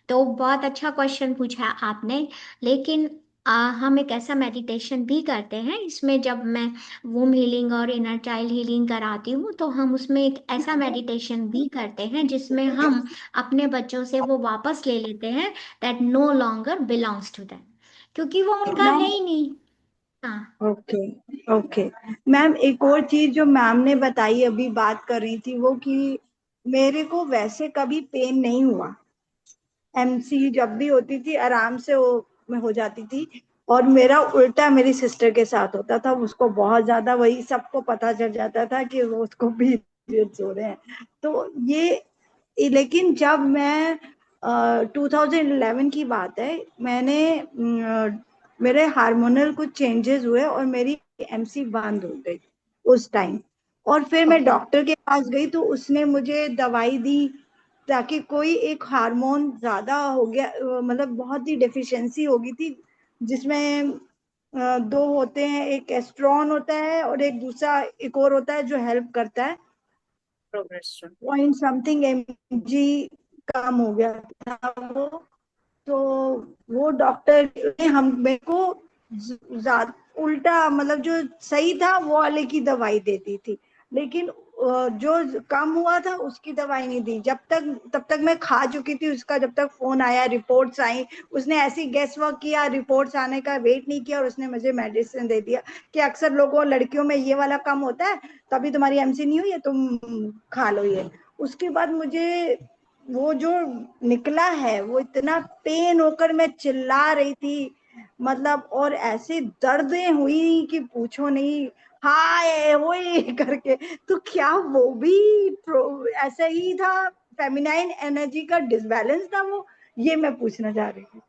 तो बहुत अच्छा क्वेश्चन पूछा आपने। लेकिन हम एक ऐसा मेडिटेशन भी करते हैं इसमें, जब मैं वूम हीलिंग और इनर चाइल्ड हीलिंग कराती हूँ, तो हम उसमें एक ऐसा मेडिटेशन भी करते हैं जिसमें हम अपने बच्चों से वो वापस ले लेते हैं, that no longer belongs to them, क्योंकि वो उनका है मैम ही नहीं। हाँ, ओके, ओके। मैम एक और चीज जो मैम ने बताई, अभी बात कर रही थी वो, कि मेरे को वैसे कभी पेन नहीं हुआ। एमसी जब भी होती थी आराम से वो में हो जाती थी। और मेरा उल्टा मेरी सिस्टर के साथ होता था, उसको बहुत ज्यादा, वही सबको पता चल जाता था कि वो उसको पीरियड्स हो रहे हैं। तो लेकिन जब मैं 2011 की बात है, मैंने मेरे हार्मोनल कुछ चेंजेस हुए और मेरी एमसी बंद हो गई उस टाइम। और फिर मैं ओके, डॉक्टर के पास गई तो उसने मुझे दवाई दी, ताकि कोई एक हार्मोन ज्यादा हो गया, मतलब बहुत ही डेफिशिएंसी हो गई थी, जिसमें दो होते हैं, एक एस्ट्रॉन होता है और एक दूसरा एक और होता है जो हेल्प करता है। प्रोग्रेस। पॉइंट समथिंग एमजी कम हो गया था वो। तो वो डॉक्टर ने हम मेरे को ज्यादा उल्टा, मतलब जो सही था वो वाले की दवाई देती थी, लेकिन जो कम हुआ था उसकी दवाई नहीं दी। तब तक मैं खा चुकी थी उसका, जब तक फोन आया, रिपोर्ट्स आई। उसने ऐसी गेस वर्क किया, रिपोर्ट्स आने का वेट नहीं किया और उसने मुझे मेडिसिन दे दिया कि अक्सर लोगों, लड़कियों में ये वाला कम होता है, तभी तुम्हारी एमसी नहीं हुई है, तुम खा लो ये। उसके बाद मुझे वो जो निकला है, वो इतना पेन होकर मैं चिल्ला रही थी, मतलब, और ऐसे दर्दें हुई कि पूछो नहीं, हाय ओए करके। तो क्या वो भी ऐसा ही था, फेमिनाइन एनर्जी का डिसबैलेंस था वो? ये मैं पूछना चाह रही थी।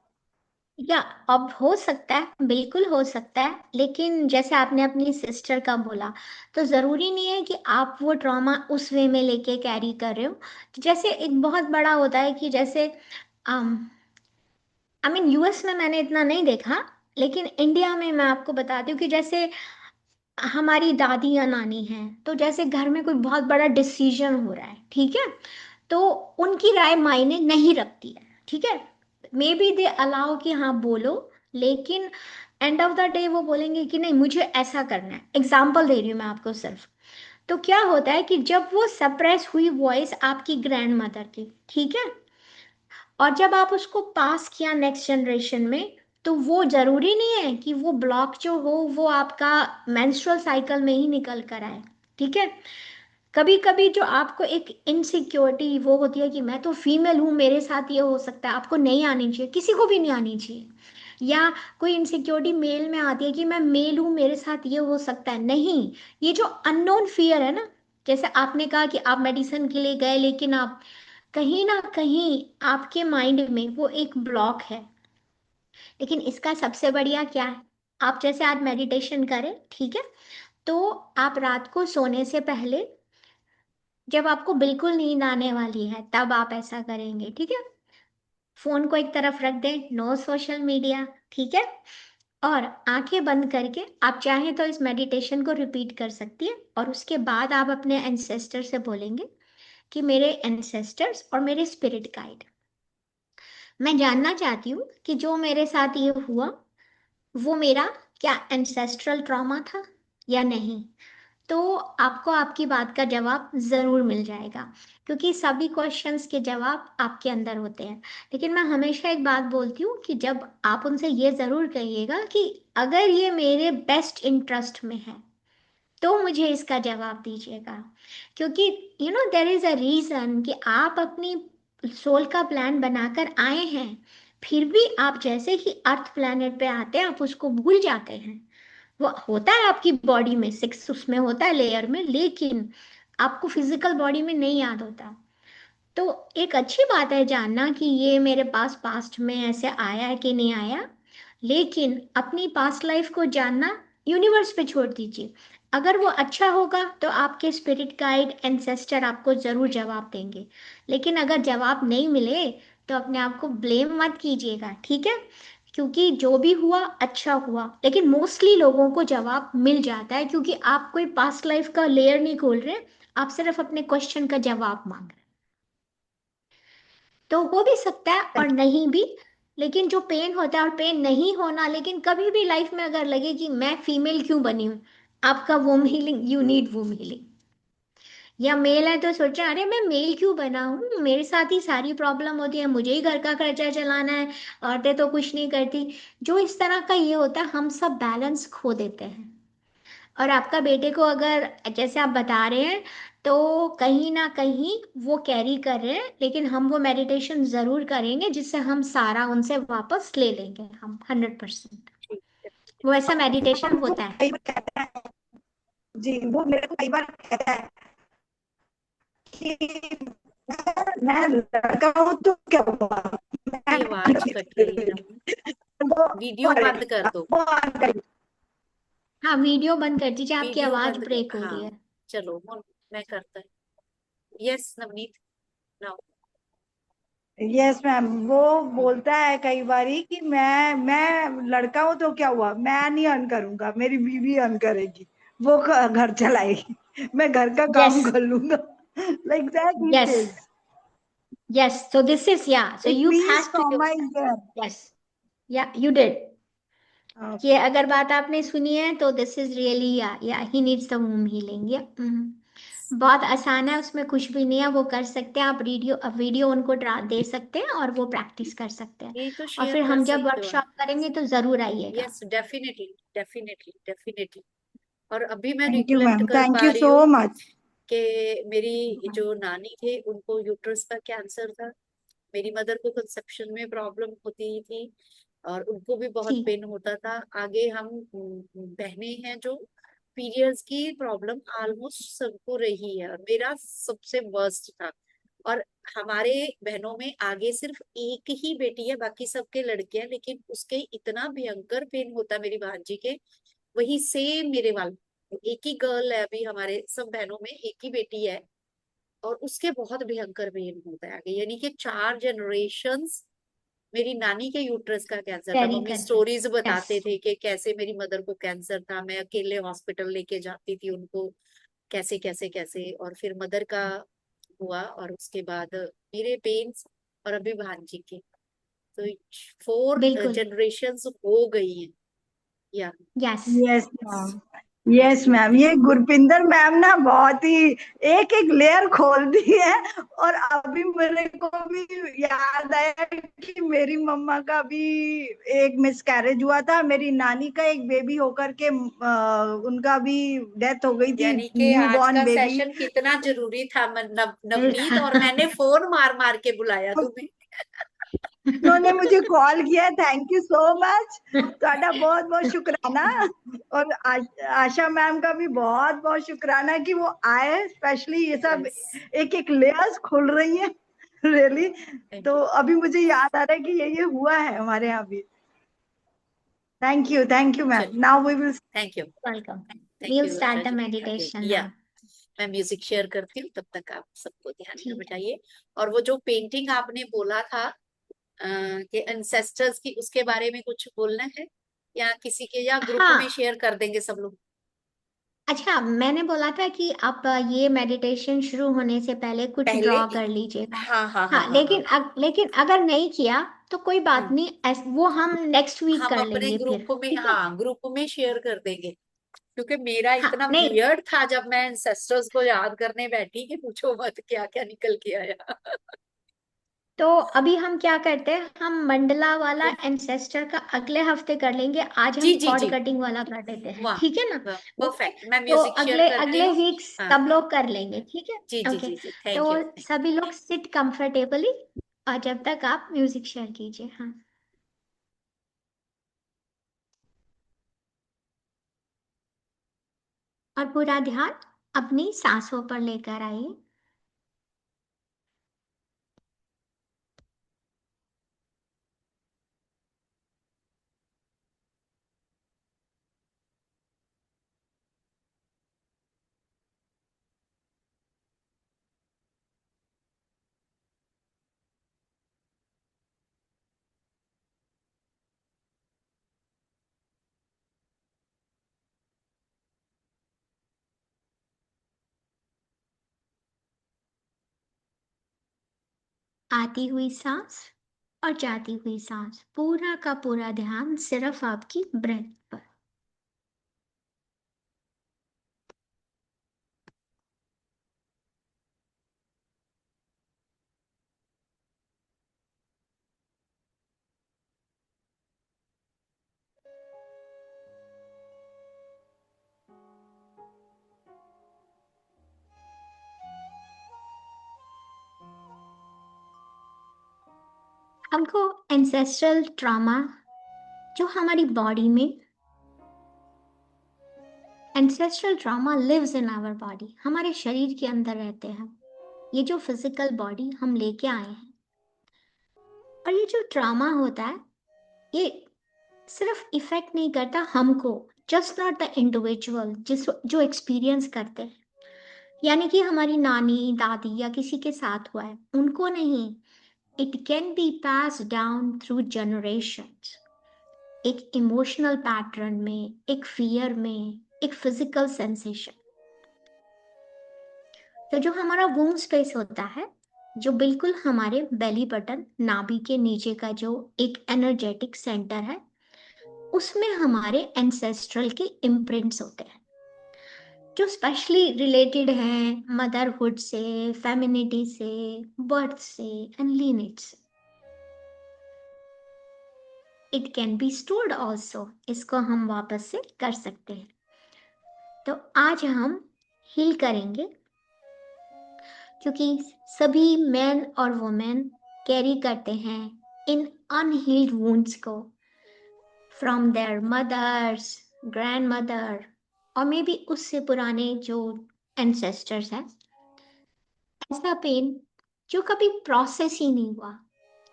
या अब हो सकता है, बिल्कुल हो सकता है, लेकिन जैसे आपने अपनी सिस्टर का बोला, तो ज़रूरी नहीं है कि आप वो ट्रॉमा उस वे में लेके कैरी कर रहे हो। जैसे एक बहुत बड़ा होता है कि जैसे आई मीन यूएस में मैंने इतना नहीं देखा, लेकिन इंडिया में मैं आपको बताती हूँ कि जैसे हमारी दादी या नानी हैं, तो जैसे घर में कोई बहुत बड़ा डिसीजन हो रहा है, ठीक है, तो उनकी राय मायने नहीं रखती है, ठीक है। मे बी दे अलाउ कि हाँ बोलो, लेकिन एंड ऑफ द डे वो बोलेंगे कि नहीं मुझे ऐसा करना है। एग्जाम्पल दे रही हूँ मैं आपको सिर्फ। तो क्या होता है कि जब वो सप्रेस हुई वॉइस आपकी ग्रैंड मदर की, ठीक है, और जब आप उसको पास किया नेक्स्ट जनरेशन में, तो वो जरूरी नहीं है कि वो ब्लॉक जो हो वो आपका मेंस्ट्रुअल साइकिल में ही निकल कर आए, ठीक है। कभी कभी जो आपको एक इनसिक्योरिटी वो होती है कि मैं तो फीमेल हूँ, मेरे साथ ये हो सकता है, आपको नहीं आनी चाहिए, किसी को भी नहीं आनी चाहिए। या कोई इनसिक्योरिटी मेल में आती है कि मैं मेल हूँ, मेरे साथ ये हो सकता है, नहीं। ये जो अननोन फियर है ना, जैसे आपने कहा कि आप मेडिसिन के लिए गए, लेकिन आप कहीं ना कहीं आपके माइंड में वो एक ब्लॉक है। लेकिन इसका सबसे बढ़िया क्या है, आप जैसे आज मेडिटेशन करें, ठीक है, तो आप रात को सोने से पहले, जब आपको बिल्कुल नींद आने वाली है, तब आप ऐसा करेंगे, ठीक है। फोन को एक तरफ रख दें, नो सोशल मीडिया, ठीक है। और आंखें बंद करके आप चाहें तो इस मेडिटेशन को रिपीट कर सकती है, और उसके बाद आप अपने एंसेस्टर से बोलेंगे कि मेरे एंसेस्टर्स और मेरे स्पिरिट गाइड, मैं जानना चाहती हूँ कि जो मेरे साथ ये हुआ वो मेरा क्या एंसेस्ट्रल ट्रॉमा था या नहीं। तो आपको आपकी बात का जवाब ज़रूर मिल जाएगा, क्योंकि सभी क्वेश्चंस के जवाब आपके अंदर होते हैं। लेकिन मैं हमेशा एक बात बोलती हूँ कि जब आप उनसे ये ज़रूर कहिएगा कि अगर ये मेरे बेस्ट इंटरेस्ट में है तो मुझे इसका जवाब दीजिएगा, क्योंकि देयर इज़ अ रीज़न कि आप अपनी सोल का प्लान बनाकर आए हैं, फिर भी आप जैसे ही अर्थ प्लैनेट पे आते हैं आप उसको भूल जाते हैं। वो होता है आपकी बॉडी में, सिक्स उसमें होता है लेयर में, लेकिन आपको फिजिकल बॉडी में नहीं याद होता। तो एक अच्छी बात है जानना कि ये मेरे पास पास्ट में ऐसे आया है कि नहीं आया, लेकिन अपनी पास्ट लाइफ को जानना यूनिवर्स पे छोड़ दीजिए। अगर वो अच्छा होगा तो आपके स्पिरिट गाइड एंसेस्टर आपको ज़रूर जवाब देंगे, लेकिन अगर जवाब नहीं मिले तो अपने आप को ब्लेम मत कीजिएगा, ठीक है? क्योंकि जो भी हुआ अच्छा हुआ, लेकिन मोस्टली लोगों को जवाब मिल जाता है, क्योंकि आप कोई पास्ट लाइफ का लेयर नहीं खोल रहे, आप सिर्फ अपने क्वेश्चन का जवाब मांग रहे हैं। तो हो भी सकता है और नहीं भी, लेकिन जो पेन होता है, और पेन नहीं होना, लेकिन कभी भी लाइफ में अगर लगे कि मैं फीमेल क्यों बनी हूँ, आपका वोम हीलिंग, यू नीड वोम हीलिंग। या मेल है तो सोचे अरे मैं मेल क्यों बना हूँ, मेरे साथ ही सारी प्रॉब्लम होती है, मुझे ही घर का खर्चा चलाना है, औरतें तो कुछ नहीं करती। जो इस तरह का ये होता है, हम सब बैलेंस खो देते हैं। और आपका बेटे को अगर जैसे आप बता रहे हैं तो कहीं ना कहीं वो कैरी कर रहे हैं, लेकिन हम वो मेडिटेशन जरूर करेंगे जिससे हम सारा उनसे वापस ले लेंगे, हम 100%। ठीक है। वो ऐसा मेडिटेशन वो होता है। कई बार कहता है, जी वो मेरे को कई बार कहता है कि मैं लड़का हूँ तो क्या हुआ, मैं ये आवाज कट रही है ना, वो वीडियो बंद कर करेगा, दो। वो करेगा। हाँ, वीडियो बंद कर दीजिए, आपकी वीडियो आवाज बंद कर, ब्रेक हो हाँ। रही है। चलो मैं करता है। Yes Navneet, now. Yes ma'am, वो बोलता है कई बारी कि मैं लड़का हूँ तो क्या हुआ, मैं नहीं अर्न करूंगा, मेरी बीवी अर्न करेगी, वो घर चलाएगी, मैं घर का यस, काम कर लूंगा, लाइक दैट ही yes, says. Yes, so this is, yeah so it you means have to, trauma is there. Yes, yeah you did. ये अगर बात आपने सुनी है तो दिस इज रियली, या ही नीड्स द वूम हीलिंग, या बहुत आसान है, उसमें कुछ भी नहीं है, वो कर सकते हैं। आप वीडियो उनको दे सकते हैं और वो प्रैक्टिस कर सकते हैं। ये तो और शेयर फिर कर हम जब सकते हो आप। वर्कशॉप करेंगे तो जरूर आइएगा। Yes definitely, definitely definitely. और अभी मैं थैंक यू रिकलेक्ट मैम, कर थैंक पा यू रही सो हूँ मच। कि मेरी जो नानी थे उनको यूट्रस का कैंसर था। मेरी मदर को कंसेप्शन में प्रॉब्लम होती थी और उनको भी बहुत जी, पेन होता था। आगे हम बहनें हैं जो पीरियड्स की प्रॉब्लम ऑलमोस्ट सबको रही है, और मेरा सबसे वर्स्ट था। और हमारे बहनों में आगे सिर्फ एक ही बेटी है, बाकी सबके लड़के हैं, लेकिन उसके इतना भयंकर पेन होता है मेरी भांजी के। वही सेम मेरे वाला, एक ही गर्ल है अभी हमारे सब बहनों में, एक ही बेटी है, और उसके बहुत भयंकर पेन होता है आगे, यानी कि 4 जनरेशंस। मेरी नानी के यूट्रस का कैंसर था, कैरी मम्मी कर रहे, स्टोरीज यस, बताते थे कि कैसे मेरी मदर को कैंसर था, मैं अकेले हॉस्पिटल लेके जाती थी उनको, कैसे कैसे कैसे, और फिर मदर का हुआ, और उसके बाद मेरे पेन्स, और अभी भांजी के। तो 4 बिल्कुल, जनरेशंस हो गई हैं। या yes, yes ma'am, thank yes you, ma'am, thank ये गुरपिंदर मैम ना बहुत ही एक एक लेयर खोलती है। और अभी मेरे को भी याद आया कि मेरी मम्मा का भी एक मिसकैरेज हुआ था, मेरी नानी का एक बेबी होकर के उनका भी डेथ हो गई थी, यानी कि न्यू आज बॉर्न का बेबी। सेशन कितना जरूरी था नवनीत, और मैंने फोन मार मार के बुलाया तुम्हें। उन्होंने मुझे कॉल किया, थैंक यू सो मच, ਤੁਹਾਡਾ बहुत बहुत शुक्राना। और आशा मैम का भी बहुत बहुत शुक्राना कि वो आए, स्पेशली ये सब यस, एक एक लेयर्स खुल रही हैं, रियली। थैंक तो यू, अभी मुझे याद आ रहा है कि ये हुआ है हमारे यहाँ भी। थैंक यू मैम, चलिए, now we will. Thank you, welcome. Thank will you Asha start the ji. Okay, meditation या नाउ। मैं म्यूजिक शेयर करती हूँ, तब तक आप सबको ध्यान में ठीक है। बिठाइए। और वो जो पेंटिंग आपने बोला था कि एंसेस्टर्स की, उसके बारे में कुछ बोलना है, या किसी के, या ग्रुप में हाँ, शेयर कर देंगे सब लोग? अच्छा, मैंने बोला था कि आप ये मेडिटेशन शुरू होने से पहले कुछ पहले ड्रॉ कर लीजिएगा। हाँ हाँ हाँ हाँ, हाँ हाँ। लेकिन अगर नहीं किया तो कोई बात हम्म, नहीं, वो हम नेक्स्ट वीक हम कर अपने लेंगे ग्रुप फिर, में, ठीक है। हाँ ग्रुप में शेयर कर देंगे, क्योंकि मेरा हाँ इतना नहीं, वियर्ड था जब मैं एंसेस्टर्स को याद करने बैठी कि पूछो मत क्या क्या निकल के आया। तो अभी हम क्या करते हैं, हम मंडला वाला एंसेस्टर का अगले हफ्ते कर लेंगे, आज जी हम जी कॉर्ड जी। कटिंग वाला कर देते हैं, वाह, ठीक है ना। ओके, परफेक्ट, मैं तो म्यूजिक शेयर अगले करती अगले हूँ। वीक हाँ सब लोग कर लेंगे, ठीक है। जी जी ओके, जी जी, तो थैंक यू। सभी लोग सिट कंफर्टेबली, और जब तक आप म्यूजिक शेयर कीजिए। हाँ, और पूरा ध्यान अपनी सांसों पर लेकर आइए। आती हुई सांस और जाती हुई सांस, पूरा का पूरा ध्यान सिर्फ आपकी ब्रेथ पर। हमको एंसेस्ट्रल ट्रॉमा जो हमारी बॉडी में, ancestral trauma lives in our body, हमारे शरीर के अंदर रहते हैं। ये जो फिजिकल बॉडी हम लेके आए हैं, और ये जो ट्रॉमा होता है, ये सिर्फ इफेक्ट नहीं करता हमको, जस्ट नॉट द इंडिविजुअल जिस जो एक्सपीरियंस करते हैं, यानी कि हमारी नानी दादी या किसी के साथ हुआ है उनको नहीं, it can be pass down through generations, एक इमोशनल पैटर्न में, एक फियर में, एक फिजिकल सेंसेशन। तो जो हमारा वूम स्पेस होता है, जो बिल्कुल हमारे बेली बटन नाभि के नीचे का जो एक एनर्जेटिक सेंटर है, उसमें हमारे एंसेस्ट्रल के इम्प्रिंट्स होते हैं, जो स्पेशली रिलेटेड हैं मदरहुड से, फेमिनिटी से, बर्थ से एंड लीनेज से। It can be stored also, इसको हम वापस से कर सकते हैं। तो आज हम हील करेंगे, क्योंकि सभी मैन और वुमेन कैरी करते हैं इन अनहील्ड वुंड्स को from their mothers, grandmother, और मे बी उससे पुराने जो एंसेस्टर्स हैं। ऐसा पेन जो कभी प्रोसेस ही नहीं हुआ,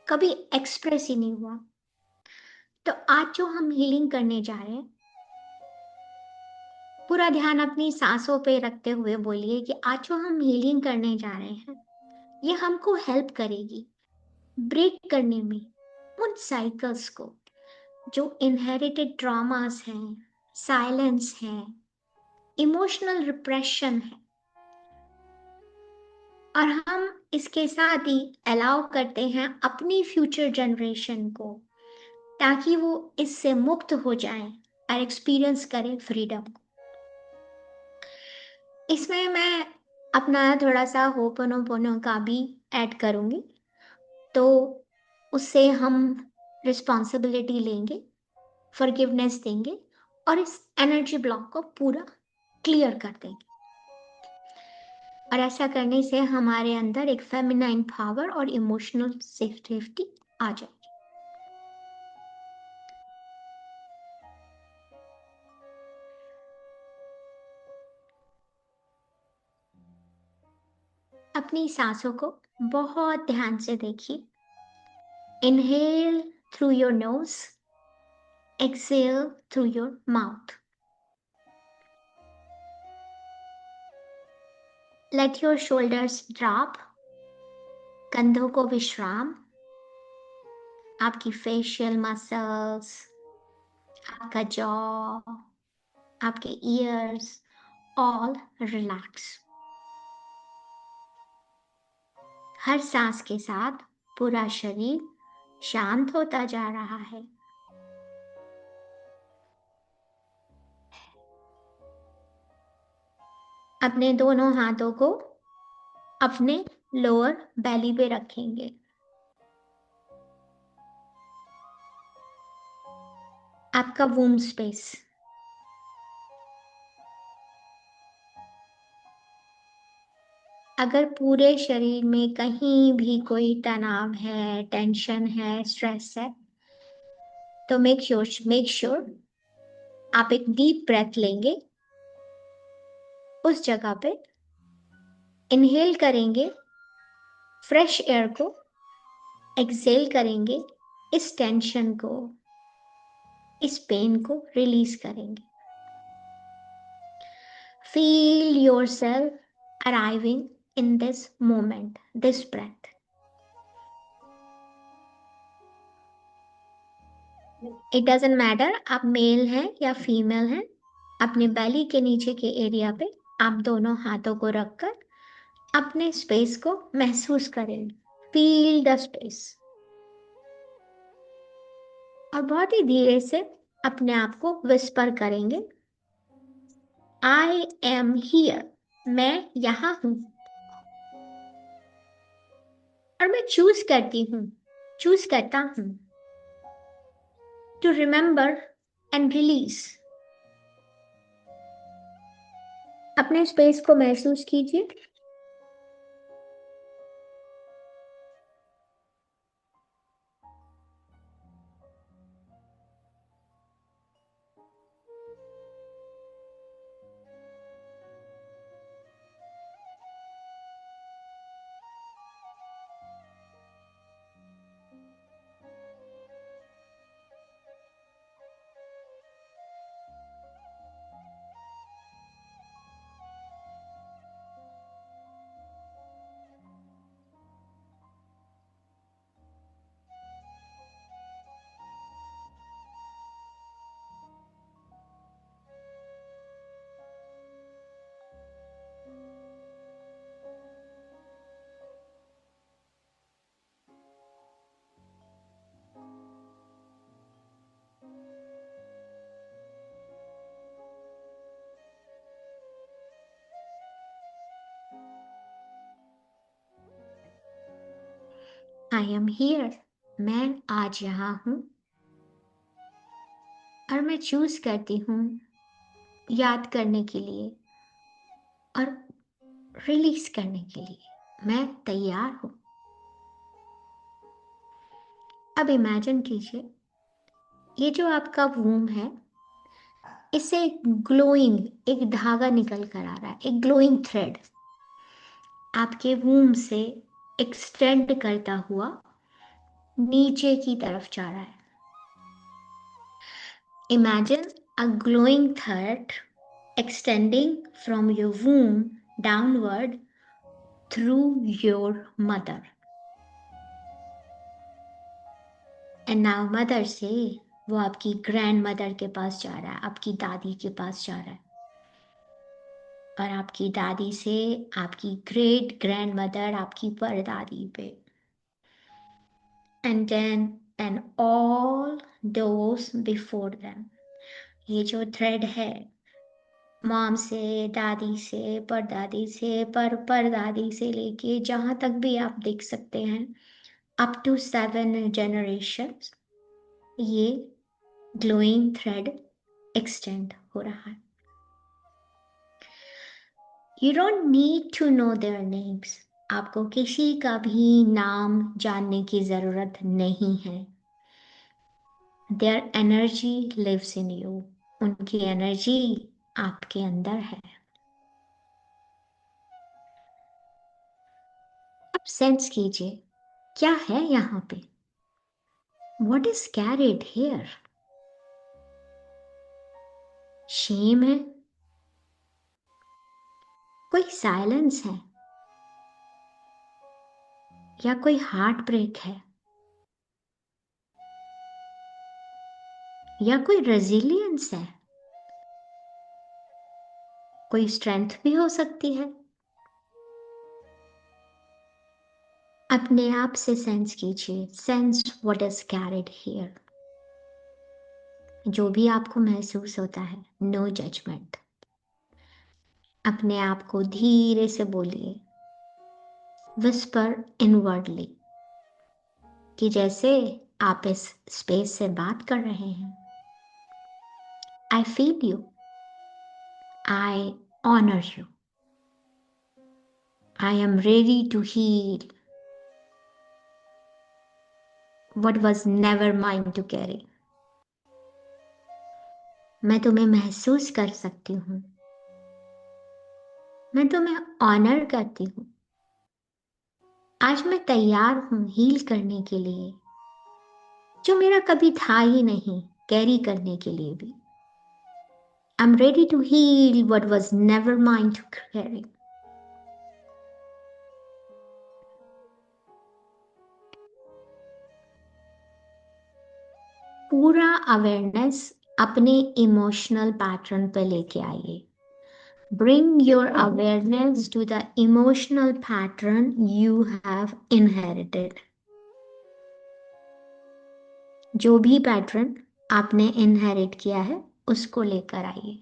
कभी एक्सप्रेस ही नहीं हुआ। तो आज जो हम हीलिंग करने जा रहे हैं, पूरा ध्यान अपनी सांसों पे रखते हुए बोलिए कि आज जो हम हीलिंग करने जा रहे हैं, ये हमको हेल्प करेगी ब्रेक करने में उन साइकिल्स को, जो इनहेरिटेड ट्रॉमास हैं, साइलेंस है, इमोशनल रिप्रेशन है। और हम इसके साथ ही अलाउ करते हैं अपनी फ्यूचर जनरेशन को, ताकि वो इससे मुक्त हो जाएं और एक्सपीरियंस करें फ्रीडम को। इसमें मैं अपना थोड़ा सा होपनोपोनो का भी ऐड करूंगी, तो उससे हम रिस्पॉन्सिबिलिटी लेंगे, फॉरगिवनेस देंगे, और इस एनर्जी ब्लॉक को पूरा क्लियर कर देंगे। और ऐसा करने से हमारे अंदर एक फेमिनाइन पावर और इमोशनल सेफ्टी आ जाएगी। अपनी सांसों को बहुत ध्यान से देखिए। Inhale through your nose, exhale through your mouth. Let your shoulders drop, कंधों को विश्राम, आपकी फेशियल मसल्स, आपका जॉ, आपके ईयर्स, all relax. हर सांस के साथ पूरा शरीर शांत होता जा रहा है। अपने दोनों हाथों को अपने लोअर बेली पे रखेंगे। आपका वूम स्पेस। अगर पूरे शरीर में कहीं भी कोई तनाव है, टेंशन है, स्ट्रेस है, तो मेक श्योर आप एक डीप ब्रेथ लेंगे। उस जगह पे इनहेल करेंगे फ्रेश एयर को, एक्सहेल करेंगे इस टेंशन को, इस पेन को रिलीज करेंगे। Feel yourself arriving in this moment, this breath. It doesn't matter आप मेल हैं या फीमेल हैं, अपने बेली के नीचे के एरिया पे आप दोनों हाथों को रखकर अपने स्पेस को महसूस करें। Feel the space. और बहुत ही धीरे से अपने आप को विस्पर करेंगे, आई एम हियर, मैं यहां हूं। और मैं चूज करता हूं टू रिमेंबर एंड रिलीज। अपने स्पेस को महसूस कीजिए। आई एम हियर, मैं आज यहाँ हूँ। और मैं चूज करती हूँ याद करने के लिए और रिलीज करने के लिए मैं तैयार हूँ। अब इमेजिन कीजिए, ये जो आपका वूम है, इससे ग्लोइंग एक धागा निकल कर आ रहा है, एक ग्लोइंग थ्रेड आपके वूम से एक्सटेंड करता हुआ नीचे की तरफ जा रहा है। Imagine a glowing thread extending from your womb downward through your mother. And now mother से वो आपकी ग्रैंड मदर के पास जा रहा है, आपकी दादी के पास जा रहा है। और आपकी दादी से आपकी ग्रेट ग्रैंड मदर, आपकी परदादी पे। And then and all those before them. ये जो थ्रेड है, मॉम से, दादी से, परदादी से, परदादी से लेके जहां तक भी आप देख सकते हैं, अप टू 7 generations, ये ग्लोइंग थ्रेड एक्सटेंड हो रहा है। You don't need to know their names. आपको किसी का भी नाम जानने की जरूरत नहीं है। Their energy lives in you. उनकी एनर्जी आपके अंदर है। अब सेंस कीजिए, क्या है यहाँ पे? What is carried here? Shame है, कोई साइलेंस है, या कोई हार्ट ब्रेक है, या कोई रेजिलियंस है, कोई स्ट्रेंथ भी हो सकती है। अपने आप से सेंस कीजिए, sense what is carried here. जो भी आपको महसूस होता है, नो जजमेंट। अपने आप को धीरे से बोलिए, विस्पर इनवर्डली, कि जैसे आप इस स्पेस से बात कर रहे हैं। I feel you, I honour you, I am ready to heal what was never mine to carry। मैं तुम्हें महसूस कर सकती हूँ, मैं तुम्हें ऑनर करती हूँ। आज मैं तैयार हूँ हील करने के लिए, जो मेरा कभी था ही नहीं, कैरी करने के लिए भी। I am ready to heal what was never mine to carry। पूरा अवेयरनेस अपने इमोशनल पैटर्न पे लेके आइए। Bring your awareness to the emotional pattern you have inherited। जो भी पैटर्न आपने इनहेरिट किया है उसको लेकर आइए।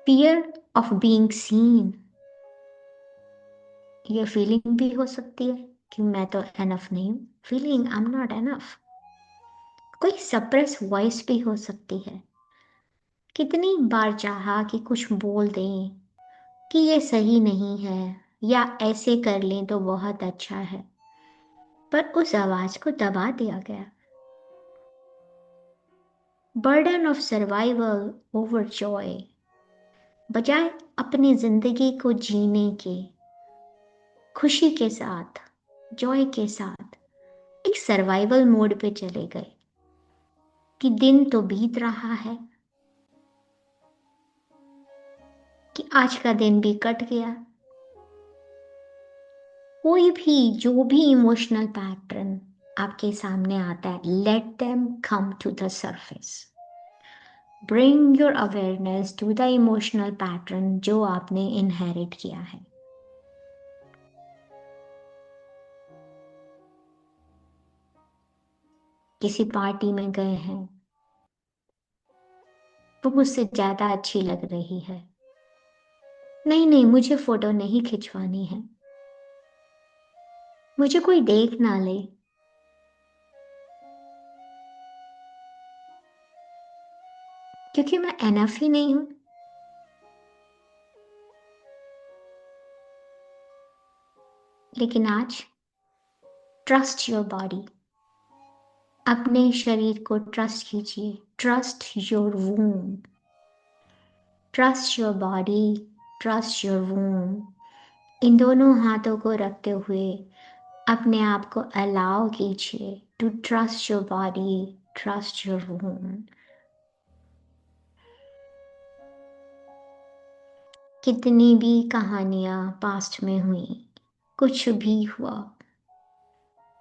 फियर ऑफ बीइंग सीन, ये फीलिंग भी हो सकती है कि मैं तो एनफ नहीं हूं, feeling I am not enough. कोई सप्रेस वॉइस भी हो सकती है, कितनी बार चाहा कि कुछ बोल दें कि ये सही नहीं है या ऐसे कर लें तो बहुत अच्छा है, पर उस आवाज को दबा दिया गया। Burden of survival over Joy, बजाय अपनी जिंदगी को जीने के खुशी के साथ, जॉय के साथ, एक सर्वाइवल मोड पे चले गए कि दिन तो बीत रहा है, कि आज का दिन भी कट गया। कोई भी जो भी इमोशनल पैटर्न आपके सामने आता है, let them come to the surface. Bring your awareness to the emotional pattern जो आपने इनहेरिट किया है। किसी पार्टी में गए हैं, वो मुझसे ज्यादा अच्छी लग रही है, नहीं नहीं मुझे फोटो नहीं खिंचवानी है, मुझे कोई देख ना ले, क्योंकि मैं एनफ ही नहीं हूं। लेकिन आज ट्रस्ट योर बॉडी, अपने शरीर को ट्रस्ट कीजिए। Trust your womb, trust your body, trust your womb. इन दोनों हाथों को रखते हुए अपने आप को अलाउ कीजिए to trust your body, trust your womb. कितनी भी कहानियां पास्ट में हुई, कुछ भी हुआ,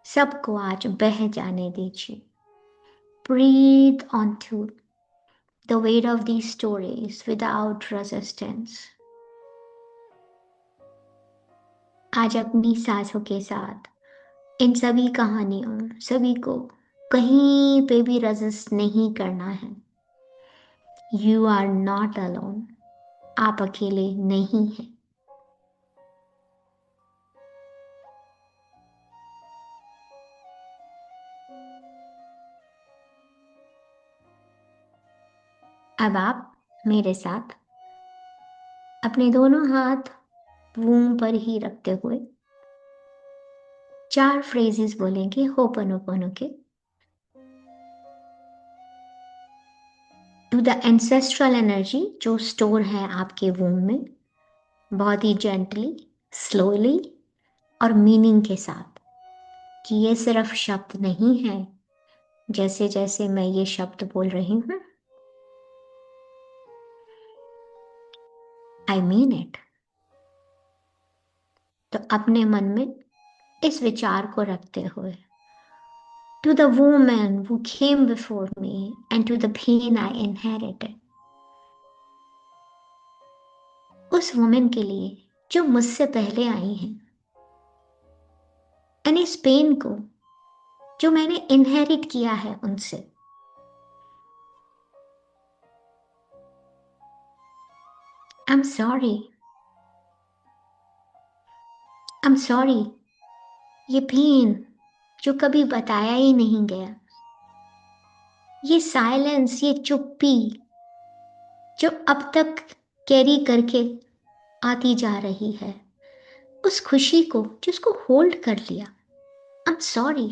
सबको आज बह जाने दीजिए। Breathe onto the weight of these stories without resistance। आज अपनी सांसों के साथ इन सभी कहानियों, सभी को कहीं पे भी रेजिस्ट नहीं करना है। यू आर नॉट अलोन, आप अकेले नहीं हैं। अब आप मेरे साथ अपने दोनों हाथ वूम पर ही रखते हुए 4 फ्रेजेस बोलेंगे होपनोपोनो के। टू द एंसेस्ट्रल एनर्जी जो स्टोर है आपके वूम में, बहुत ही जेंटली, स्लोली और मीनिंग के साथ, कि ये सिर्फ शब्द नहीं है जैसे जैसे मैं ये शब्द बोल रही हूं, आई मीन इट। तो अपने मन में इस विचार को रखते हुए, to the woman who came before me and to the pain I inherited, उस वुमेन के लिए जो मुझसे पहले आई हैं, and इस पेन को जो मैंने इनहेरिट किया है उनसे, I'm sorry, I'm sorry, ये पेन जो कभी बताया ही नहीं गया, ये साइलेंस, ये चुप्पी जो अब तक कैरी करके आती जा रही है, उस खुशी को जिसको होल्ड कर लिया, I'm sorry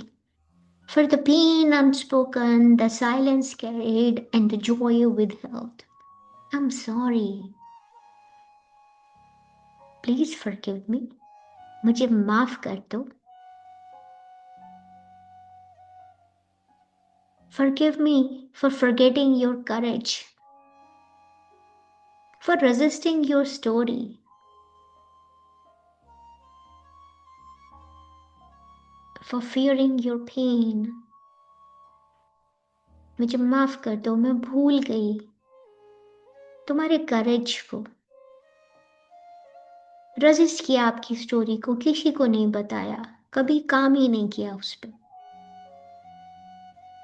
for the pain unspoken, the silence carried, and the joy withheld. I'm sorry. Please forgive me. मुझे माफ कर दो. Forgive me for forgetting your courage, for resisting your story, for fearing your pain. मुझे माफ कर दो, मैं भूल गई तुम्हारे करेज को, रजिस्ट किया आपकी स्टोरी को, किसी को नहीं बताया, कभी काम ही नहीं किया उस पर.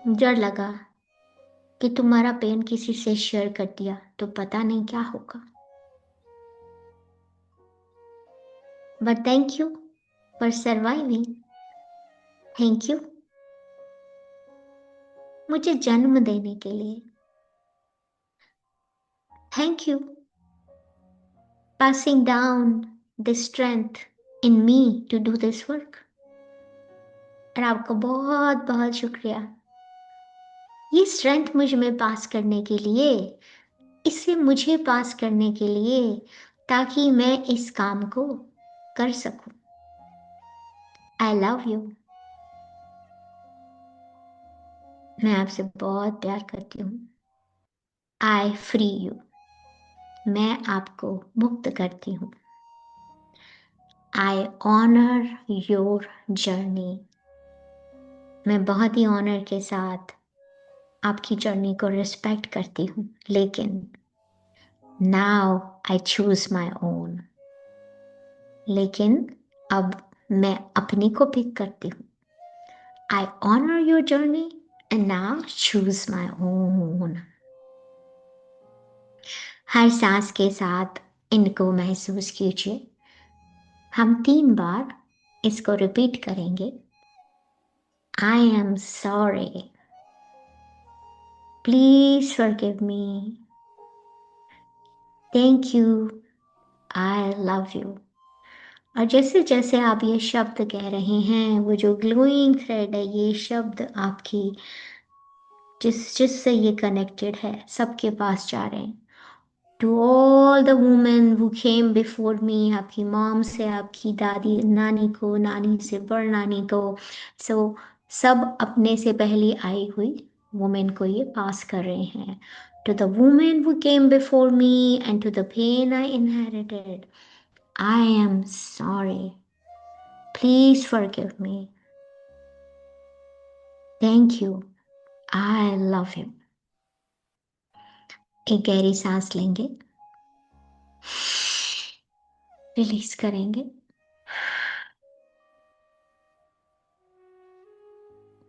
डर लगा कि तुम्हारा पेन किसी से शेयर कर दिया तो पता नहीं क्या होगा. But thank you for surviving. Thank you मुझे जन्म देने के लिए. Thank you passing down the strength in me to do this work. और आपको बहुत बहुत शुक्रिया ये स्ट्रेंथ मुझ में पास करने के लिए, इसे मुझे पास करने के लिए, ताकि मैं इस काम को कर सकूं. I love you. मैं आपसे बहुत प्यार करती हूँ. I free you. मैं आपको मुक्त करती हूँ. I honour your journey. मैं बहुत ही ऑनर के साथ आपकी जर्नी को रिस्पेक्ट करती हूँ, लेकिन now I choose my own. लेकिन अब मैं अपने को पिक करती हूँ. I honour your journey and now choose my own. हर सांस के साथ इनको महसूस कीजिए. हम 3 बार इसको रिपीट करेंगे. आई am sorry. Please forgive me. Thank you. I love you. और जैसे जैसे आप ये शब्द कह रहे हैं, वो जो ग्लोइंग थ्रेड है, ये शब्द आपकी जिससे ये कनेक्टेड है, सबके पास जा रहे हैं. To all the women who came before me, आपकी मॉम से आपकी दादी नानी को, नानी से बड़ नानी को, सो सब अपने से पहले आई हुई वुमेन को ये पास कर रहे हैं. To the women who came before me and to the pain I inherited, I am sorry. Please forgive me. Thank you. I love you. एक गहरी सांस लेंगे, रिलीज करेंगे.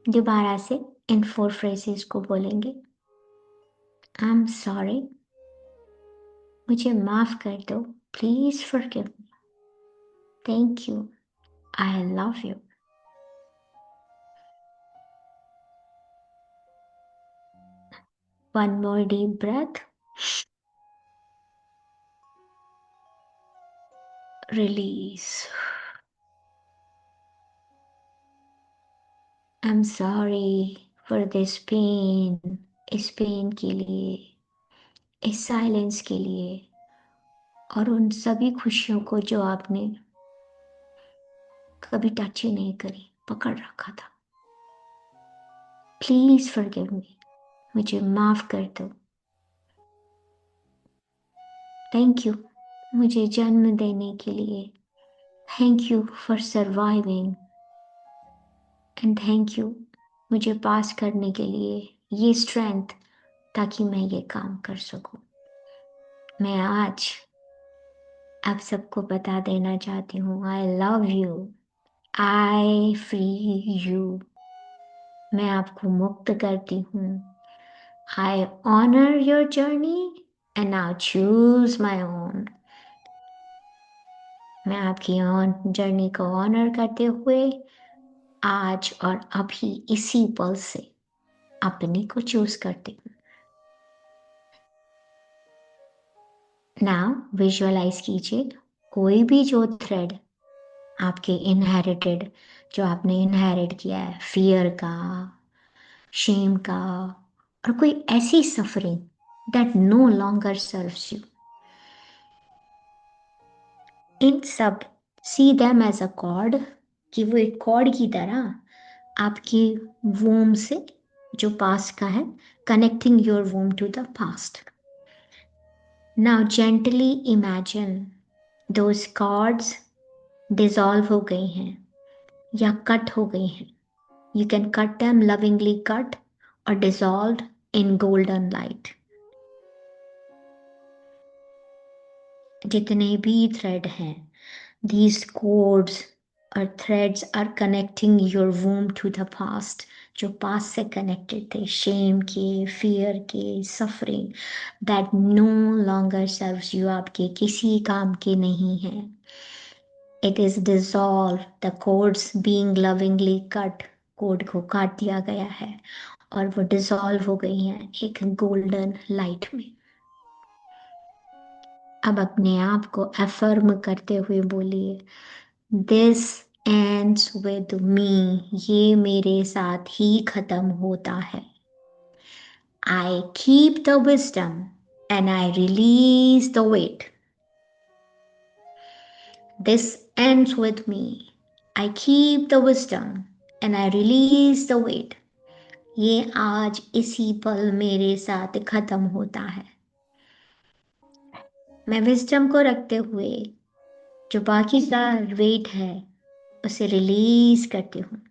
दोबारा से इन 4 फ्रेजेस को बोलेंगे. आई एम सॉरी. मुझे माफ कर दो. Please forgive me. Thank you. I love you. One more deep breath. Release. I'm sorry for this pain. इस पेन के लिए, इस साइलेंस के लिए, और उन सभी खुशियों को जो आपने कभी टच ही नहीं करी, पकड़ रखा था. Please forgive me. मुझे माफ कर दो. थैंक यू मुझे जन्म देने के लिए. Thank you for surviving. And thank you मुझे पास करने के लिए ये स्ट्रेंथ, ताकि मैं ये काम कर सकूं। मैं आज आप सबको बता देना चाहती हूँ, I love you, I free you. मैं आपको मुक्त करती हूँ। I honour your journey and now choose my own. मैं आपकी जर्नी को ऑनर करते हुए आज और अभी इसी पल से अपनी को चूज करती हूँ। नाउ विजुअलाइज कीजिए कोई भी जो थ्रेड आपके इनहेरिटेड, जो आपने इनहेरिट किया है, फियर का, शेम का, और कोई ऐसी suffering that no longer serves you, इन सब see them as a cord, कि वो एक कॉर्ड की तरह आपकी वोम से, जो पास्ट का है, connecting your womb to the past. Now gently imagine those cords dissolve हो गई हैं या कट हो गई हैं। You can cut them, lovingly cut or dissolved in golden light. जितने भी थ्रेड हैं, these cords or threads are connecting your womb to the past, जो पास्ट से कनेक्टेड थे, शेम के, फियर के, suffering that no longer serves you, आपके किसी काम के नहीं है। It is dissolved, the cords being lovingly cut, code को काट दिया गया है और वो डिसॉल्व हो गई हैं एक गोल्डन लाइट में। अब अपने आप को अफर्म करते हुए बोलिए, दिस एंड्स विद मी, ये मेरे साथ ही खत्म होता है। I keep the wisdom and I release the weight. This ends with me. I keep the wisdom and I release the weight. ये आज इसी पल मेरे साथ खत्म होता है। मैं विजडम को रखते हुए जो बाकी का वेट है उसे रिलीज करती हूँ।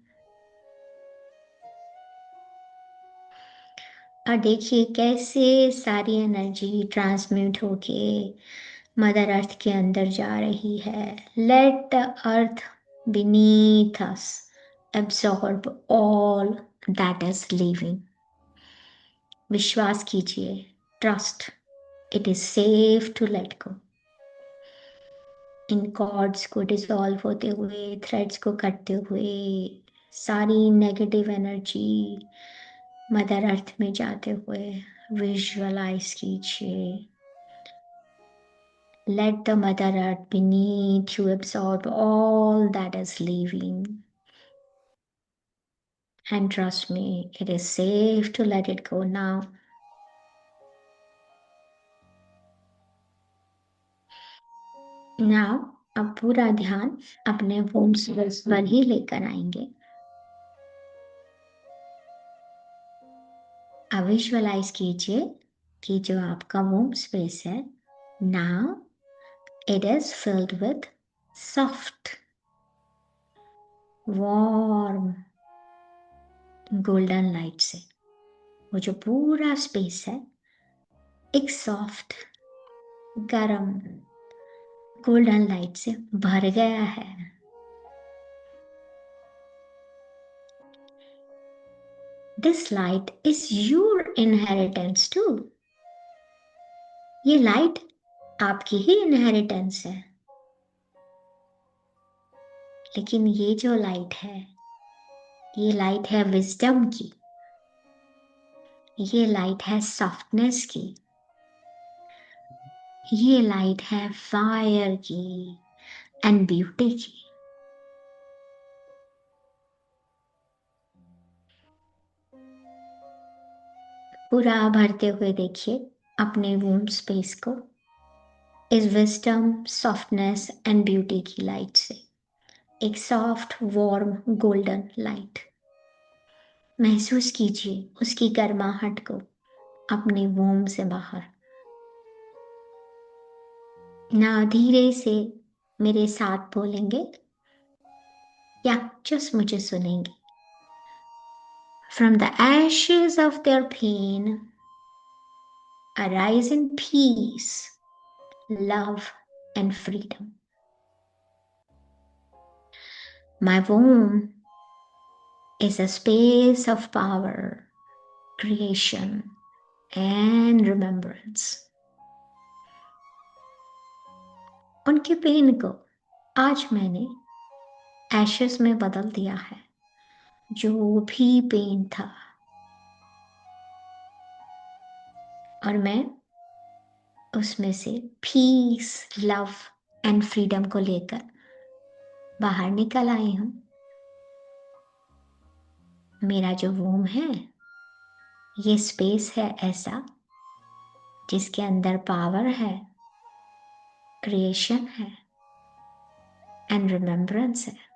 और देखिए कैसे सारी एनर्जी ट्रांसम्यूट होके मदर अर्थ के अंदर जा रही है। Let the earth beneath us absorb all that is living. विश्वास कीजिए, trust, it is safe to let go. इन कॉर्ड्स को डिसॉल्व होते हुए, थ्रेड्स को कटते हुए, सारी नेगेटिव एनर्जी मदर अर्थ में जाते हुए विजुअलाइज कीजिए। Let the Mother Earth beneath you absorb all that is living. And trust me, it is safe to let it go now. Now, अब पूरा ध्यान अपने वोम स्पेस पर ही लेकर आएंगे। अब विजुअलाइज कीजिए कि जो आपका वोम स्पेस है, now it is filled with soft, warm, golden light से। वो जो पूरा स्पेस है एक सॉफ्ट, गरम, गोल्डन लाइट से भर गया है। This light is your inheritance too. ये लाइट आपकी ही इनहेरिटेंस है। लेकिन ये जो लाइट है, ये लाइट है विजडम की, ये लाइट है सॉफ्टनेस की, ये लाइट है फायर की एंड ब्यूटी की। पूरा भरते हुए देखिए अपने वूम स्पेस को इस विजडम, सॉफ्टनेस एंड ब्यूटी की लाइट से। एक सॉफ्ट, वार्म, गोल्डन लाइट महसूस कीजिए उसकी गर्माहट को अपने वोम से बाहर। ना धीरे से मेरे साथ बोलेंगे या जस्ट मुझे सुनेंगे। From the ashes of their pain, arise in peace, love, and freedom. My womb is a space of power, creation, and remembrance. उनके पेन को आज मैंने एशेस में बदल दिया है। जो भी पेन था और मैं उसमें से पीस, लव एंड फ्रीडम को लेकर बाहर निकल आई हूं। मेरा जो वूम है ये स्पेस है ऐसा जिसके अंदर पावर है, क्रिएशन है एंड रिमेम्बरेंस है।